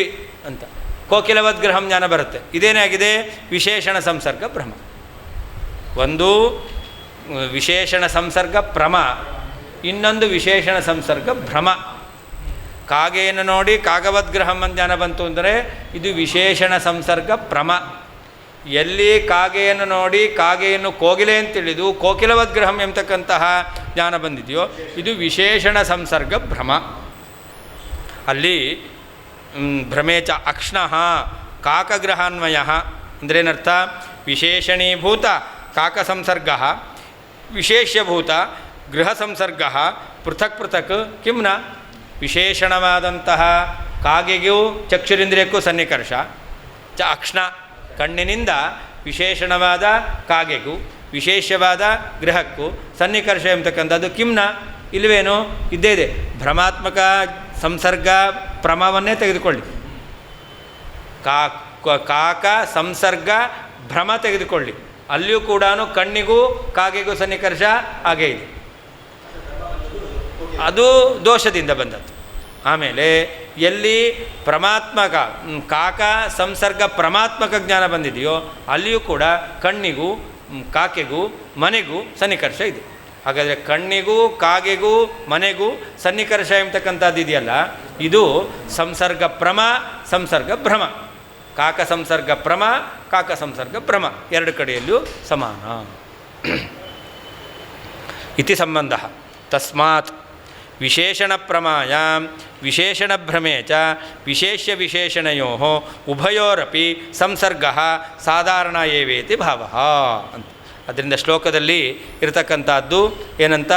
ಅಂತ, ಕೋಕಿಲವದ್ ಗ್ರಹಂ ಜ್ಞಾನ ಬರುತ್ತೆ. ಇದೇನಾಗಿದೆ? ವಿಶೇಷಣ ಸಂಸರ್ಗ ಭ್ರಮ. ಒಂದು ವಿಶೇಷಣ ಸಂಸರ್ಗ ಪ್ರಮ, ಇನ್ನೊಂದು ವಿಶೇಷಣ ಸಂಸರ್ಗ ಭ್ರಮ. ಕಾಗೆಯನ್ನು ನೋಡಿ ಕಾಗವದ್ಗ್ರಹಂ ಜ್ಞಾನ ಬಂತು ಅಂದರೆ ಇದು ವಿಶೇಷಣ ಸಂಸರ್ಗ ಪ್ರಮ. ಎಲ್ಲಿ ಕಾಗೆಯನ್ನು ನೋಡಿ ಕಾಗೆಯನ್ನು ಕೋಗಿಲೆ ಅಂತ ತಿಳಿದು ಕೋಕಿಲವದ್ಗ್ರಹಂ ಎಂಬತಕ್ಕಂತಹ ಜ್ಞಾನ ಬಂದಿದೆಯೋ ಇದು ವಿಶೇಷಣ ಸಂಸರ್ಗ ಭ್ರಮ. ಅಲ್ಲಿ ಭ್ರಮೇಚ ಅಕ್ಷ್ಣಃ ಕಾಕಗ್ರಹಾನ್ವಯ ಅಂದ್ರೇನರ್ಥ? ವಿಶೇಷಣೀಭೂತ ಕಾಕ ಸಂಸರ್ಗ, ವಿಶೇಷ್ಯಭೂತ ಗೃಹ ಸಂಸರ್ಗ ಪೃಥಕ್ ಪೃಥಕ್ ಕಿಮ್ನ. ವಿಶೇಷಣವಾದಂತಹ ಕಾಗೆಗೂ ಚಕ್ಷುರಿಂದ್ರಿಯಕ್ಕೂ ಸನ್ನಿಕರ್ಷ. ಅಕ್ಷ್ಣ ಕಣ್ಣಿನಿಂದ ವಿಶೇಷಣವಾದ ಕಾಗೆಗೂ ವಿಶೇಷವಾದ ಗೃಹಕ್ಕೂ ಸನ್ನಿಕರ್ಷ ಎಂಬತಕ್ಕಂಥದ್ದು ಕಿಮ್ನ ಇಲ್ವೇನು? ಇದ್ದೇ ಇದೆ. ಭ್ರಮಾತ್ಮಕ ಸಂಸರ್ಗ ಪ್ರಮವನ್ನೇ ತೆಗೆದುಕೊಳ್ಳಿ, ಕಾಕ ಸಂಸರ್ಗ ಭ್ರಮ ತೆಗೆದುಕೊಳ್ಳಿ, ಅಲ್ಲಿಯೂ ಕೂಡ ಕಣ್ಣಿಗೂ ಕಾಗೆಗೂ ಸನ್ನಿಕರ್ಷ ಹಾಗೇ ಇದೆ. ಅದು ದೋಷದಿಂದ ಬಂದದ್ದು. ಆಮೇಲೆ ಎಲ್ಲಿ ಪ್ರಮಾತ್ಮಕ ಕಾಕ ಸಂಸರ್ಗ ಪ್ರಮಾತ್ಮಕ ಜ್ಞಾನ ಬಂದಿದೆಯೋ ಅಲ್ಲಿಯೂ ಕೂಡ ಕಣ್ಣಿಗೂ ಕಾಕೆಗೂ ಮನೆಗೂ ಸನ್ನಿಕರ್ಷ ಇದೆ. ಹಾಗಾದರೆ ಕಣ್ಣಿಗೂ ಕಾಗೆಗೂ ಮನೆಗೂ ಸನ್ನಿಕರ್ಷ ಎಂಬತಕ್ಕಂಥದ್ದು ಇದೆಯಲ್ಲ, ಇದು ಸಂಸರ್ಗ ಪ್ರಮ ಸಂಸರ್ಗ ಭ್ರಮ. ಕಾಕ ಸಂಸರ್ಗ ಪ್ರಮ ಕಾಕ ಸಂಸರ್ಗ ಭ್ರಮ ಎರಡು ಕಡೆಯಲ್ಲಿಯೂ ಸಮಾನ ಇತಿ ಸಂಬಂಧ. ತಸ್ಮಾತ್ ವಿಶೇಷಣ ಪ್ರಮಾಯಾಂ ವಿಶೇಷಣ ಭ್ರಮೇ ಚ ವಿಶೇಷ್ಯ ವಿಶೇಷಣಯೋ ಉಭಯೋರಪಿ ಸಂಸರ್ಗ ಸಾಧಾರಣ ಏವೇತಿ ಭಾವ ಅಂತ. ಅದರಿಂದ ಶ್ಲೋಕದಲ್ಲಿ ಇರತಕ್ಕಂಥದ್ದು ಏನಂತ?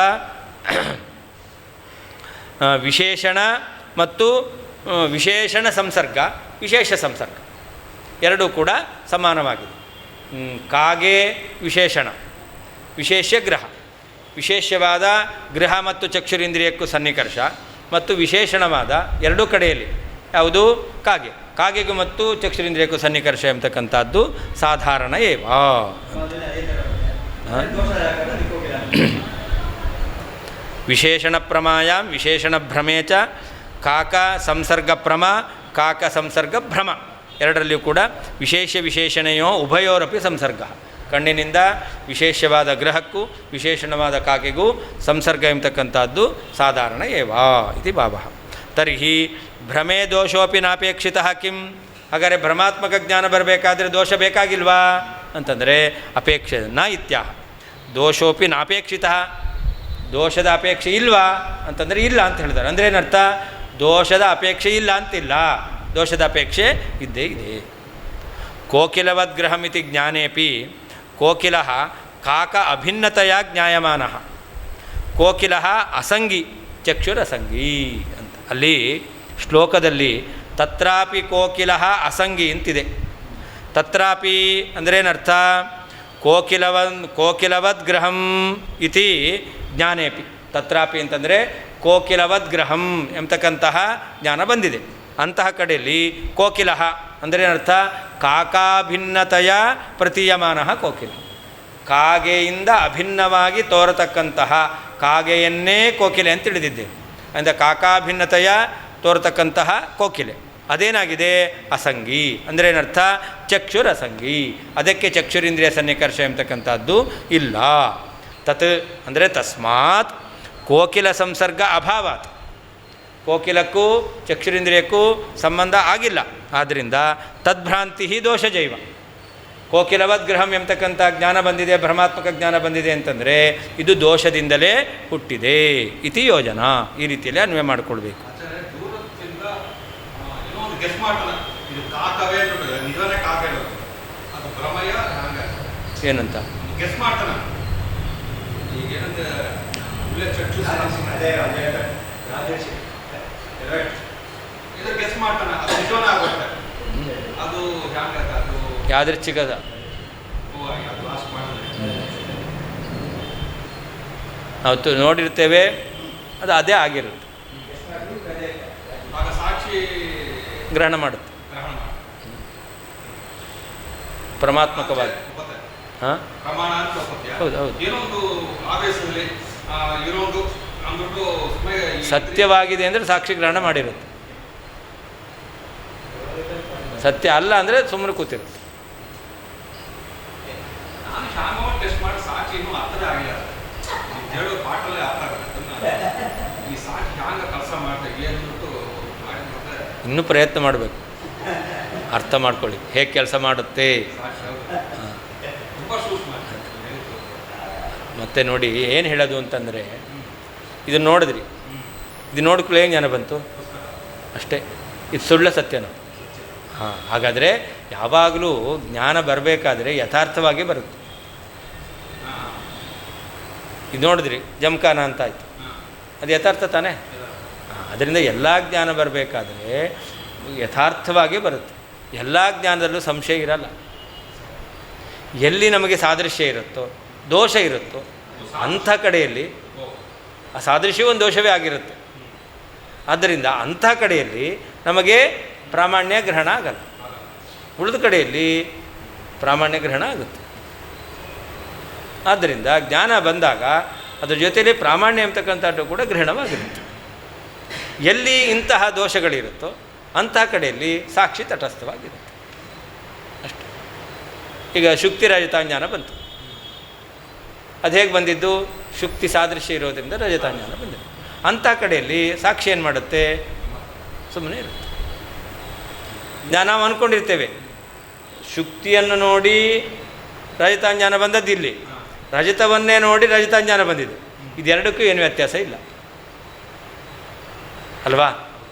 ವಿಶೇಷಣ ಮತ್ತು ವಿಶೇಷಣ ಸಂಸರ್ಗ ವಿಶೇಷ ಸಂಸರ್ಗ ಎರಡೂ ಕೂಡ ಸಮಾನವಾಗಿದೆ. ಕಾಗೆ ವಿಶೇಷಣ, ವಿಶೇಷ್ಯ ಗ್ರಹ, ವಿಶೇಷವಾದ ಗೃಹ ಮತ್ತು ಚಕ್ಷುರಿಂದ್ರಿಯಕ್ಕೂ ಸನ್ನಿಕರ್ಷ ಮತ್ತು ವಿಶೇಷಣವಾದ ಎರಡೂ ಕಡೆಯಲ್ಲಿ ಯಾವುದು? ಕಾಗೆ. ಕಾಗೆಗೂ ಮತ್ತು ಚಕ್ಷುರಿಂದ್ರಿಯಕ್ಕೂ ಸನ್ನಿಕರ್ಷ ಎಂಬತಕ್ಕಂಥದ್ದು ಸಾಧಾರಣ ಏವ. ವಿಶೇಷಣ ಪ್ರಮಾಯಾಂ ವಿಶೇಷಣ ಭ್ರಮೇ ಚ ಕಾಕ ಸಂಸರ್ಗ ಪ್ರಮ ಕಾಕ ಸಂಸರ್ಗ ಭ್ರಮ ಎರಡರಲ್ಲಿಯೂ ಕೂಡ ವಿಶೇಷ ವಿಶೇಷಣೆಯೋ ಉಭಯೋರಪಿ ಸಂಸರ್ಗ. ಕಣ್ಣಿನಿಂದ ವಿಶೇಷವಾದ ಗ್ರಹಕ್ಕೂ ವಿಶೇಷಣವಾದ ಕಾಗೆಗೂ ಸಂಸರ್ಗ ಎಂಬತಕ್ಕಂಥದ್ದು ಸಾಧಾರಣ ಏವ ಇತಿ ಭಾವ. ತರ್ಹಿ ಭ್ರಮೇ ದೋಷೋಪಿ ನಾಪೇಕ್ಷಿತ ಕಿಂ? ಹಾಗಾದರೆ ಭ್ರಮಾತ್ಮಕ ಜ್ಞಾನ ಬರಬೇಕಾದ್ರೆ ದೋಷ ಬೇಕಾಗಿಲ್ವಾ ಅಂತಂದರೆ ಅಪೇಕ್ಷೆ ನ ಇತ್ಯಾಹ. ದೋಷೋಪಿ ನಾಪೇಕ್ಷಿತ, ದೋಷದ ಅಪೇಕ್ಷೆ ಇಲ್ವಾ ಅಂತಂದರೆ ಇಲ್ಲ ಅಂತ ಹೇಳಿದ್ದಾರೆ. ಅಂದರೆ ಏನರ್ಥ? ದೋಷದ ಅಪೇಕ್ಷೆ ಇಲ್ಲ ಅಂತಿಲ್ಲ, ದೋಷದ ಅಪೇಕ್ಷೆ ಇದ್ದೇ ಇದೆ. ಕೋಕಿಲವದ್ಗ್ರಹಮಿತಿ ಜ್ಞಾನೇಪಿ ಕೋಕಿಲ ಕಾಕ ಅಭಿನ್ನತೆಯ ಜ್ಞಾಯಮಾನ. ಕೋಕಿಲ ಅಸಂಗಿ ಚಕ್ಷುರಸಂಗಿ ಅಂತ. ಅಲ್ಲಿ ಶ್ಲೋಕದಲ್ಲಿ ತತ್ರಾಪಿ ಕೋಕಿಲ ಅಸಂಗಿ ಅಂತಿದೆ. ತತ್ರಾಪಿ ಅಂದ್ರೇನರ್ಥ? ಕೋಕಿಲವದ್ಗ್ರಹಂ ಇತಿ ಜ್ಞಾನೇಪಿ. ತತ್ರಾಪಿ ಅಂತಂದರೆ ಕೋಕಿಲವದ್ಗ್ರಹಂ ಎಂಬತಕ್ಕಂತಹ ಜ್ಞಾನ ಬಂದಿದೆ. ಅಂತಹ ಕಡೆಯಲ್ಲಿ ಕೋಕಿಲ ಅಂದ್ರೇನರ್ಥ? ಕಾಕಾಭಿನ್ನತೆಯ ಪ್ರತೀಯಮಾನ ಕೋಕಿಲ. ಕಾಗೆಯಿಂದ ಅಭಿನ್ನವಾಗಿ ತೋರತಕ್ಕಂತಹ ಕಾಗೆಯನ್ನೇ ಕೋಕಿಲೆ ಅಂತ ತಿಳಿದಿದ್ದೇವೆ. ಅಂದರೆ ಕಾಕಾಭಿನ್ನತೆಯ ತೋರತಕ್ಕಂತಹ ಕೋಕಿಲೆ ಅದೇನಾಗಿದೆ? ಅಸಂಗಿ. ಅಂದ್ರೇನರ್ಥ? ಚಕ್ಷುರಸಂಗಿ. ಅದಕ್ಕೆ ಚಕ್ಷುರಿಂದ್ರಿಯ ಸನ್ನಿಕರ್ಷ ಎಂಬತಕ್ಕಂಥದ್ದು ಇಲ್ಲ. ತತ್ ಅಂದರೆ ತಸ್ಮಾತ್ ಕೋಕಿಲ ಸಂಸರ್ಗ ಅಭಾವಾತ್. ಕೋಕಿಲಕ್ಕೂ ಚಕ್ಷುರಿಂದ್ರಿಯಕ್ಕೂ ಸಂಬಂಧ ಆಗಿಲ್ಲ. ಆದ್ದರಿಂದ ತದ್ಭ್ರಾಂತಿ ದೋಷಜೈವ. ಕೋಕಿಲವದ್ ಗೃಹಂ ಎಂಬತಕ್ಕಂಥ ಜ್ಞಾನ ಬಂದಿದೆ, ಭ್ರಮಾತ್ಮಕ ಜ್ಞಾನ ಬಂದಿದೆ ಅಂತಂದರೆ ಇದು ದೋಷದಿಂದಲೇ ಹುಟ್ಟಿದೆ ಇತಿ ಯೋಜನಾ. ಈ ರೀತಿಯಲ್ಲಿ ಅನ್ವಯ ಮಾಡಿಕೊಳ್ಬೇಕು. ಏನಂತ ಯಾದೃಚ್ಛಿಕದ ನಾವು ನೋಡಿರ್ತೇವೆ, ಅದು ಅದೇ ಆಗಿರುತ್ತೆ, ಗ್ರಹಣ ಮಾಡುತ್ತೆ ಪ್ರಮಾತ್ಮಕವಾಗಿ. ಹಾಂ, ಹೌದು ಹೌದು. ಸತ್ಯವಾಗಿದೆ ಅಂದರೆ ಸಾಕ್ಷಿ ಗ್ರಹಣ ಮಾಡಿರುತ್ತೆ, ಸತ್ಯ ಅಲ್ಲ ಅಂದರೆ ಸುಮ್ಮನೆ ಕೂತಿರುತ್ತೆ. ಇನ್ನೂ ಪ್ರಯತ್ನ ಮಾಡಬೇಕು, ಅರ್ಥ ಮಾಡ್ಕೊಳ್ಳಿ ಹೇಗೆ ಕೆಲಸ ಮಾಡುತ್ತೆ. ಮತ್ತೆ ನೋಡಿ ಏನು ಹೇಳೋದು ಅಂತಂದರೆ, ಇದನ್ನು ನೋಡಿದ್ರಿ, ಇದು ನೋಡ್ಕೊಳ್ಳಿ ಏನು ಜ್ಞಾನ ಬಂತು ಅಷ್ಟೇ. ಇದು ಸುಳ್ಳ ಸತ್ಯನೋ? ಹಾಂ, ಹಾಗಾದರೆ ಯಾವಾಗಲೂ ಜ್ಞಾನ ಬರಬೇಕಾದ್ರೆ ಯಥಾರ್ಥವಾಗಿ ಬರುತ್ತೆ. ಇದು ನೋಡಿದ್ರಿ ಜಮಖಾನ ಅಂತ ಆಯಿತು, ಅದು ಯಥಾರ್ಥ ತಾನೇ? ಅದರಿಂದ ಎಲ್ಲ ಜ್ಞಾನ ಬರಬೇಕಾದ್ರೆ ಯಥಾರ್ಥವಾಗಿ ಬರುತ್ತೆ. ಎಲ್ಲ ಜ್ಞಾನದಲ್ಲೂ ಸಂಶಯ ಇರಲ್ಲ. ಎಲ್ಲಿ ನಮಗೆ ಸಾದೃಶ್ಯ ಇರುತ್ತೋ, ದೋಷ ಇರುತ್ತೋ ಅಂಥ ಕಡೆಯಲ್ಲಿ ಆ ಸಾದೃಶ್ಯವೂ ಒಂದು ದೋಷವೇ ಆಗಿರುತ್ತೆ. ಆದ್ದರಿಂದ ಅಂಥ ಕಡೆಯಲ್ಲಿ ನಮಗೆ ಪ್ರಾಮಾಣ್ಯ ಗ್ರಹಣ ಆಗಲ್ಲ, ಉಳಿದ ಕಡೆಯಲ್ಲಿ ಪ್ರಾಮಾಣ್ಯ ಗ್ರಹಣ ಆಗುತ್ತೆ. ಆದ್ದರಿಂದ ಜ್ಞಾನ ಬಂದಾಗ ಅದರ ಜೊತೆಯಲ್ಲಿ ಪ್ರಾಮಾಣ್ಯ ಎಂಬತಕ್ಕಂಥದ್ದು ಕೂಡ ಗ್ರಹಣವಾಗಿರುತ್ತೆ. ಎಲ್ಲಿ ಇಂತಹ ದೋಷಗಳಿರುತ್ತೋ ಅಂತಹ ಕಡೆಯಲ್ಲಿ ಸಾಕ್ಷಿ ತಟಸ್ಥವಾಗಿರುತ್ತೆ ಅಷ್ಟೆ. ಈಗ ಶುಕ್ತಿ ರಜತಾಜ್ಞಾನ ಬಂತು, ಅದು ಹೇಗೆ ಬಂದಿದ್ದು? ಶುಕ್ತಿ ಸಾದೃಶ್ಯ ಇರೋದರಿಂದ ರಜತಾಜ್ಞಾನ ಬಂದಿದೆ. ಅಂಥ ಕಡೆಯಲ್ಲಿ ಸಾಕ್ಷಿ ಏನು ಮಾಡುತ್ತೆ? ಸುಮ್ಮನೆ ಇರುತ್ತೆ. ನಾವು ಅಂದ್ಕೊಂಡಿರ್ತೇವೆ ಶುಕ್ತಿಯನ್ನು ನೋಡಿ ರಜತಾಜ್ಞಾನ ಬಂದದ್ದು, ಇಲ್ಲಿ ರಜತವನ್ನೇ ನೋಡಿ ರಜತಾಜ್ಞಾನ ಬಂದಿದೆ. ಇದೆರಡಕ್ಕೂ ಏನು ವ್ಯತ್ಯಾಸ ಇಲ್ಲ ಅಲ್ವಾ?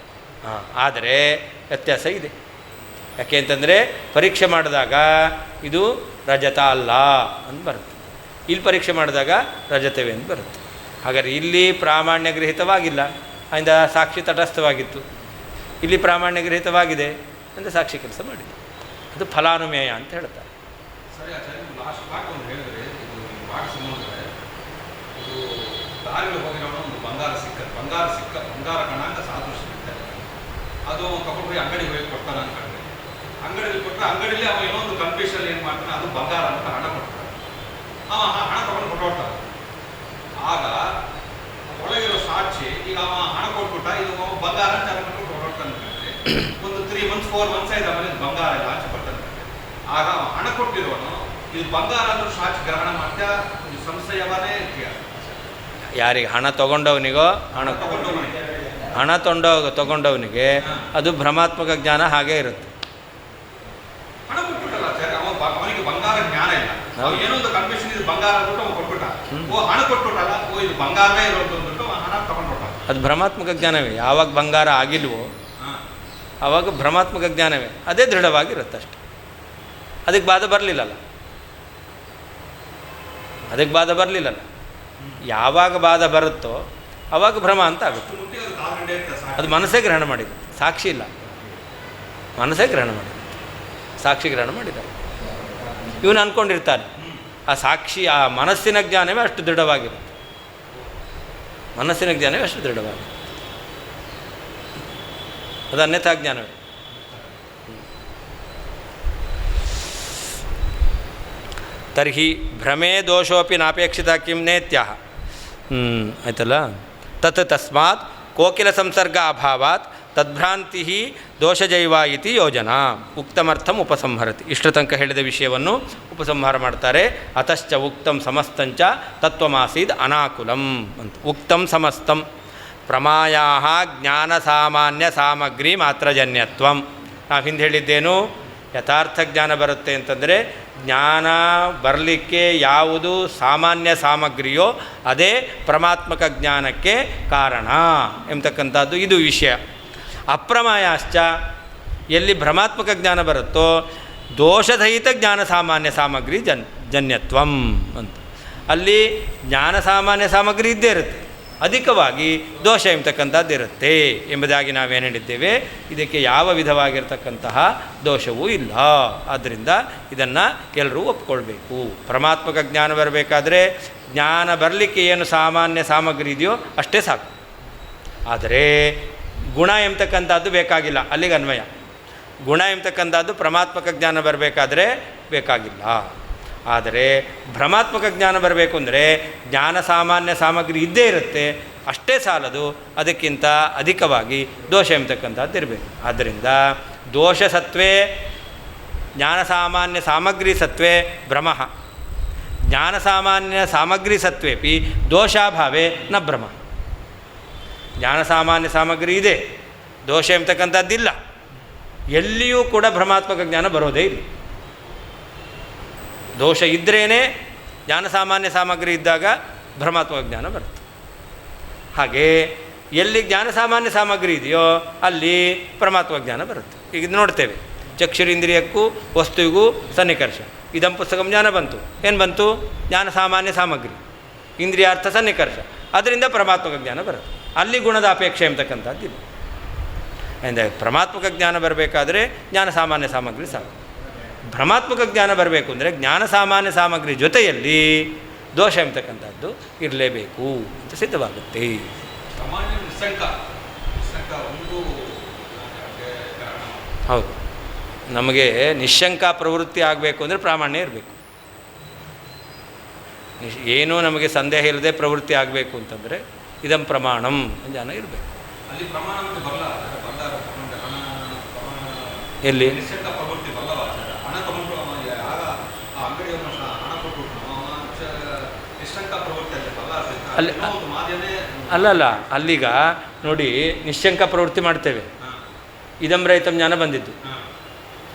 ಹಾಂ, ಆದರೆ ವ್ಯತ್ಯಾಸ ಇದೆ. ಯಾಕೆ ಅಂತಂದರೆ ಪರೀಕ್ಷೆ ಮಾಡಿದಾಗ ಇದು ರಜತ ಅಲ್ಲ ಅಂತ ಬರುತ್ತೆ, ಇಲ್ಲಿ ಪರೀಕ್ಷೆ ಮಾಡಿದಾಗ ರಜತವೇ ಅಂತ ಬರುತ್ತೆ. ಹಾಗಾದರೆ ಇಲ್ಲಿ ಪ್ರಾಮಾಣ್ಯ ಗೃಹೀತವಾಗಿಲ್ಲ, ಆದ್ದರಿಂದ ಸಾಕ್ಷಿ ತಟಸ್ಥವಾಗಿತ್ತು. ಇಲ್ಲಿ ಪ್ರಾಮಾಣ್ಯ ಗೃಹೀತವಾಗಿದೆ ಅಂದರೆ ಸಾಕ್ಷಿ ಕೆಲಸ ಮಾಡಿದೆ. ಅದು ಫಲಾನುಮೇಯ ಅಂತ ಹೇಳ್ತಾರೆ. ಬಂಗಾರ ಕಣ ಅಂತ ಸಾದೃಶ್ಯ ಇರ್ತಾರೆ. ಅದು ತಗೊಂಡು ಹೋಗಿ ಅಂಗಡಿಗೆ ಹೋಗಿ ಕೊಡ್ತಾನೆ ಅನ್ಕೊಂಡ್ರೆ, ಅಂಗಡಿಯಲ್ಲಿ ಕೊಟ್ಟರೆ ಅಂಗಡಿಯಲ್ಲಿ ಅವ ಏನೋ ಒಂದು ಕನ್ಫ್ಯೂಷನ್ ಏನು ಮಾಡ್ತಾನೆ, ಅದು ಬಂಗಾರ ಅಂತ ಹಣ ಕೊಡ್ತಾನೆ. ಅವ ಹಣ ತಗೊಂಡು ಕೊಟ್ಟೋಗ್ತಾನೆ. ಆಗ ಒಳಗಿರೋ ಸಾಕ್ಷಿ ಈಗ ಅವ ಹಣ ಕೊಟ್ಬಿಟ್ಟ, ಇದು ಬಂಗಾರ ಅಂತ ಅನ್ಕೊಂಡು ಕೊಟ್ಟೋಗ್ತಾನೆ ಅನ್ಕೊಂಡ್ರೆ, ಒಂದು 3 months 4 months ಆಯ್ತು ಆಮೇಲೆ ಬಂಗಾರ ಇಲ್ಲ ಆಚೆ ಬರ್ತಾನೆ. ಆಗ ಅವ ಹಣ ಕೊಟ್ಟಿರೋನು ಇದು ಬಂಗಾರ ಅಂದ್ರೂ ಸಾಕ್ಷಿ ಗ್ರಹಣ ಮಾಡ್ತಾ ಸಂಶಯವೇ ಇತಿಹಾಸ. ಯಾರಿಗೆ ಹಣ ತೊಗೊಂಡವನಿಗೋ ಹಣ ತೊಗೊಂಡವನಿಗೆ ಅದು ಭ್ರಮಾತ್ಮಕ ಜ್ಞಾನ ಹಾಗೇ ಇರುತ್ತೆ. ಅವನಿಗೆ ಬಂಗಾರ ಜ್ಞಾನ ಇಲ್ಲ, ಏನೊಂದು ಕನ್ಫ್ಯೂಷನ್ ಇದು ಬಂಗಾರ ಅಂದ್ಬಿಟ್ಟು ಅವ್ನು ಕೊಟ್ಬಿಟ್ಟ. ಹಣ ಕೊಟ್ಬಿಟ್ಟಲ್ಲ, ಇದು ಬಂಗಾರವೇ ಇರೋದು ಅಂದ್ಬಿಟ್ಟು ಹಣ ತಗೊಂಡ್ಬಿಟ್ಟ. ಅದು ಭ್ರಮಾತ್ಮಕ ಜ್ಞಾನವೇ. ಯಾವಾಗ ಬಂಗಾರ ಆಗಿಲ್ವೋ ಆವಾಗ ಭ್ರಮಾತ್ಮಕ ಜ್ಞಾನವೇ, ಅದೇ ದೃಢವಾಗಿರುತ್ತೆ ಅಷ್ಟೆ. ಅದಕ್ಕೆ ಬಾಧ ಬರಲಿಲ್ಲಲ್ಲ, ಅದಕ್ಕೆ ಬಾಧ ಬರಲಿಲ್ಲಲ್ಲ. ಯಾವಾಗ ಬಾಧ ಬರುತ್ತೋ ಆವಾಗ ಭ್ರಮ ಅಂತ ಆಗುತ್ತೆ. ಅದು ಮನಸ್ಸೇ ಗ್ರಹಣ ಮಾಡಿದೆ, ಸಾಕ್ಷಿ ಇಲ್ಲ, ಮನಸ್ಸೇ ಗ್ರಹಣ ಮಾಡಿದೆ, ಸಾಕ್ಷಿ ಗ್ರಹಣ ಮಾಡಿದ್ದಾರೆ. ಇವನು ಅಂದ್ಕೊಂಡಿರ್ತಾನೆ ಆ ಸಾಕ್ಷಿ, ಆ ಮನಸ್ಸಿನ ಜ್ಞಾನವೇ ಅಷ್ಟು ದೃಢವಾಗಿರುತ್ತೆ, ಮನಸ್ಸಿನ ಜ್ಞಾನವೇ ಅಷ್ಟು ದೃಢವಾಗಿರುತ್ತೆ. ಅದು ಅನ್ಯಥಾ ಜ್ಞಾನವೇ. ತರ್ಹಿ ಭ್ರಮೇ ದೋಷೋಪಿ ನಾಪೇಕ್ಷಿತ ಕಿಂ ನೇತ್ಯಃ. ಆಯ್ತಲ್ಲ. ತತ್ ತಸ್ಮಾತ್ ಕೋಕಿಲ ಸಂಸರ್ಗ ಅಭಾವಾತ್ ತದ್ಭ್ರಾಂತಿ ದೋಷಜೈವ ಇತಿ ಯೋಜನಾ ಉಕ್ತಮರ್ಥಂ ಉಪಸಂಹರತಿ. ಇಷ್ಟು ತನಕ ಹೇಳಿದ ವಿಷಯವನ್ನು ಉಪಸಂಹಾರ ಮಾಡ್ತಾರೆ. ಅತಶ್ಚ ಉಕ್ತಂ ಸಮಸ್ತಂಚ ತತ್ವಮಾಸೀದ್ ಅನಾಕುಲಂ ಅಂತ. ಉಕ್ತಂ ಸಮಸ್ತಂ ಪ್ರಮಾಯಾ ಜ್ಞಾನ ಸಾಮಾನ್ಯ ಸಾಮಗ್ರಿ ಮಾತ್ರಜನ್ಯತ್ವಂ. ನಾವು ಹಿಂದೆ ಹೇಳಿದ್ದೇನು, ಯಥಾರ್ಥ ಜ್ಞಾನ ಬರುತ್ತೆ ಅಂತಂದರೆ ಜ್ಞಾನ ಬರಲಿಕ್ಕೆ ಯಾವುದು ಸಾಮಾನ್ಯ ಸಾಮಗ್ರಿಯೋ ಅದೇ ಪರಮಾತ್ಮಕ ಜ್ಞಾನಕ್ಕೆ ಕಾರಣ ಎಂಬತಕ್ಕಂಥದ್ದು ಇದು ವಿಷಯ. ಅಪ್ರಮಾಯಾಶ್ಚ ಎಲ್ಲಿ ಭ್ರಮಾತ್ಮಕ ಜ್ಞಾನ ಬರುತ್ತೋ ದೋಷಸಹಿತ ಜ್ಞಾನ ಸಾಮಾನ್ಯ ಸಾಮಗ್ರಿ ಜನ್ಯತ್ವಂ ಅಂತ. ಅಲ್ಲಿ ಜ್ಞಾನ ಸಾಮಾನ್ಯ ಸಾಮಗ್ರಿ ಇದ್ದೇ ಇರುತ್ತೆ, ಅಧಿಕವಾಗಿ ದೋಷ ಎಂಬತಕ್ಕಂಥದ್ದು ಇರುತ್ತೆ ಎಂಬುದಾಗಿ ನಾವೇನು ಹೇಳಿದ್ದೇವೆ. ಇದಕ್ಕೆ ಯಾವ ವಿಧವಾಗಿರ್ತಕ್ಕಂತಹ ದೋಷವೂ ಇಲ್ಲ. ಆದ್ದರಿಂದ ಇದನ್ನು ಎಲ್ಲರೂ ಒಪ್ಕೊಳ್ಬೇಕು. ಪರಮಾತ್ಮಕ ಜ್ಞಾನ ಬರಬೇಕಾದ್ರೆ ಜ್ಞಾನ ಬರಲಿಕ್ಕೆ ಏನು ಸಾಮಾನ್ಯ ಸಾಮಗ್ರಿ ಇದೆಯೋ ಅಷ್ಟೇ ಸಾಕು. ಆದರೆ ಗುಣ ಎಂಬತಕ್ಕಂಥದ್ದು ಬೇಕಾಗಿಲ್ಲ, ಅಲ್ಲಿಗೆ ಅನ್ವಯ. ಗುಣ ಎಂಬತಕ್ಕಂಥದ್ದು ಪರಮಾತ್ಮಕ ಜ್ಞಾನ ಬರಬೇಕಾದ್ರೆ ಬೇಕಾಗಿಲ್ಲ. ಆದರೆ ಭ್ರಮಾತ್ಮಕ ಜ್ಞಾನ ಬರಬೇಕು ಅಂದರೆ ಜ್ಞಾನ ಸಾಮಾನ್ಯ ಸಾಮಗ್ರಿ ಇದ್ದೇ ಇರುತ್ತೆ, ಅಷ್ಟೇ ಸಾಲದು, ಅದಕ್ಕಿಂತ ಅಧಿಕವಾಗಿ ದೋಷ ಎಂಬತಕ್ಕಂಥದ್ದು ಇರಬೇಕು. ಆದ್ದರಿಂದ ದೋಷ ಸತ್ವೇ ಜ್ಞಾನ ಸಾಮಾನ್ಯ ಸಾಮಗ್ರಿ ಸತ್ವೇ ಭ್ರಮಃ, ಜ್ಞಾನ ಸಾಮಾನ್ಯ ಸಾಮಗ್ರಿ ಸತ್ವೇಪಿ ದೋಷಾಭಾವೇ ನ ಭ್ರಮ. ಜ್ಞಾನ ಸಾಮಾನ್ಯ ಸಾಮಗ್ರಿ ಇದೆ, ದೋಷ ಎಂಬತಕ್ಕಂಥದ್ದಿಲ್ಲ, ಎಲ್ಲಿಯೂ ಕೂಡ ಭ್ರಮಾತ್ಮಕ ಜ್ಞಾನ ಬರೋದೇ ಇಲ್ಲ. ದೋಷ ಇದ್ರೇ ಜ್ಞಾನ ಸಾಮಾನ್ಯ ಸಾಮಗ್ರಿ ಇದ್ದಾಗ ಭ್ರಮಾತ್ಮಕ ಜ್ಞಾನ ಬರುತ್ತೆ. ಹಾಗೆ ಎಲ್ಲಿ ಜ್ಞಾನ ಸಾಮಾನ್ಯ ಸಾಮಗ್ರಿ ಇದೆಯೋ ಅಲ್ಲಿ ಪರಮಾತ್ಮ ಜ್ಞಾನ ಬರುತ್ತೆ. ಈಗ ಇದು ನೋಡ್ತೇವೆ, ಚಕ್ಷುರಿಂದ್ರಿಯಕ್ಕೂ ವಸ್ತುವಿಗೂ ಸನ್ನಿಕರ್ಷ. ಇದಂ ಪುಸ್ತಕ ಜ್ಞಾನ ಬಂತು, ಏನು ಬಂತು? ಜ್ಞಾನ ಸಾಮಾನ್ಯ ಸಾಮಗ್ರಿ, ಇಂದ್ರಿಯಾರ್ಥ ಸನ್ನಿಕರ್ಷ, ಅದರಿಂದ ಪರಮಾತ್ಮಕ ಜ್ಞಾನ ಬರುತ್ತೆ. ಅಲ್ಲಿ ಗುಣದ ಅಪೇಕ್ಷೆ ಎಂಬತಕ್ಕಂಥದ್ದಿಲ್ಲ. ಅಂದರೆ ಪರಮಾತ್ಮಕ ಜ್ಞಾನ ಬರಬೇಕಾದ್ರೆ ಜ್ಞಾನ ಸಾಮಾನ್ಯ ಸಾಮಗ್ರಿ ಸಾಕು. ಭ್ರಮಾತ್ಮಕ ಜ್ಞಾನ ಬರಬೇಕು ಅಂದರೆ ಜ್ಞಾನ ಸಾಮಾನ್ಯ ಸಾಮಗ್ರಿ ಜೊತೆಯಲ್ಲಿ ದೋಷ ಎಂಬತಕ್ಕಂಥದ್ದು ಇರಲೇಬೇಕು ಅಂತ ಸಿದ್ಧವಾಗುತ್ತೆ. ಹೌದು, ನಮಗೆ ನಿಶ್ಶಂಕ ಪ್ರವೃತ್ತಿ ಆಗಬೇಕು ಅಂದರೆ ಪ್ರಾಮಾಣ್ಯ ಇರಬೇಕು. ಏನೂ ನಮಗೆ ಸಂದೇಹ ಇಲ್ಲದೆ ಪ್ರವೃತ್ತಿ ಆಗಬೇಕು ಅಂತಂದರೆ ಇದಂ ಪ್ರಮಾಣಂ ಜ್ಞಾನ ಇರಬೇಕು. ಎಲ್ಲಿ ಅಲ್ಲಿ ಅಲ್ಲಲ್ಲ, ಅಲ್ಲಿಗ ನೋಡಿ ನಿಶ್ಶಂಕ ಪ್ರವೃತ್ತಿ ಮಾಡ್ತೇವೆ, ಇದಂ ರಹಿತಂ ಜ್ಞಾನ ಬಂದಿದ್ದು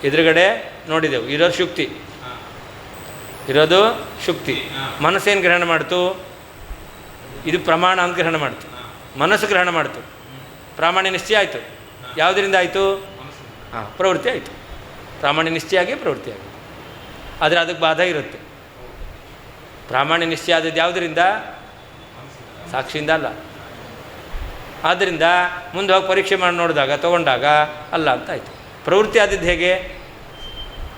ಎದುರುಗಡೆ ನೋಡಿದೆವು, ಇರೋದು ಶುಕ್ತಿ, ಇರೋದು ಶುಕ್ತಿ. ಮನಸ್ಸೇನು ಗ್ರಹಣ ಮಾಡ್ತು? ಇದು ಪ್ರಮಾಣ ಅಂತ ಗ್ರಹಣ ಮಾಡ್ತು, ಮನಸ್ಸು ಗ್ರಹಣ ಮಾಡ್ತು, ಪ್ರಾಮಾಣ್ಯ ನಿಶ್ಚಯ ಆಯಿತು. ಯಾವುದರಿಂದ ಆಯಿತು? ಪ್ರವೃತ್ತಿ ಆಯಿತು. ಪ್ರಾಮಾಣ್ಯ ನಿಶ್ಚಯ ಆಗಿ ಪ್ರವೃತ್ತಿ ಆಗಿ, ಆದರೆ ಅದಕ್ಕೆ ಬಾಧೆ ಇರುತ್ತೆ. ಪ್ರಾಮಾಣ್ಯ ನಿಶ್ಚಯ ಆದದ್ದು ಯಾವುದರಿಂದ? ಸಾಕ್ಷಿಯಿಂದ ಅಲ್ಲ. ಆದ್ದರಿಂದ ಮುಂದೆ ಹೋಗಿ ಪರೀಕ್ಷೆ ಮಾಡಿ ನೋಡಿದಾಗ ತೊಗೊಂಡಾಗ ಅಲ್ಲ ಅಂತ ಆಯಿತು. ಪ್ರವೃತ್ತಿ ಆದದ್ದು ಹೇಗೆ?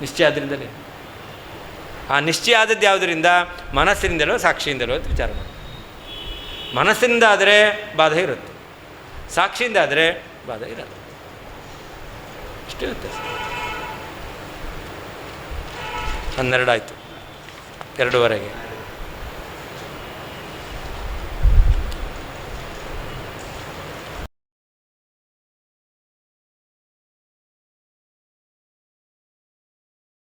ನಿಶ್ಚಯ ಆದ್ದರಿಂದಲೇ. ಆ ನಿಶ್ಚಯ ಆದದ್ದು ಯಾವುದರಿಂದ? ಮನಸ್ಸಿನಿಂದಲೋ ಸಾಕ್ಷಿಯಿಂದಲೋ ಅಂತ ವಿಚಾರ ಮಾಡಿ. ಮನಸ್ಸಿನಿಂದ ಆದರೆ ಬಾಧೆ ಇರುತ್ತೆ, ಸಾಕ್ಷಿಯಿಂದ ಆದರೆ ಬಾಧೆ ಇರಲ್ಲ. ಇಷ್ಟೇ ಇರುತ್ತೆ. 12 ಆಯಿತು, 2:15.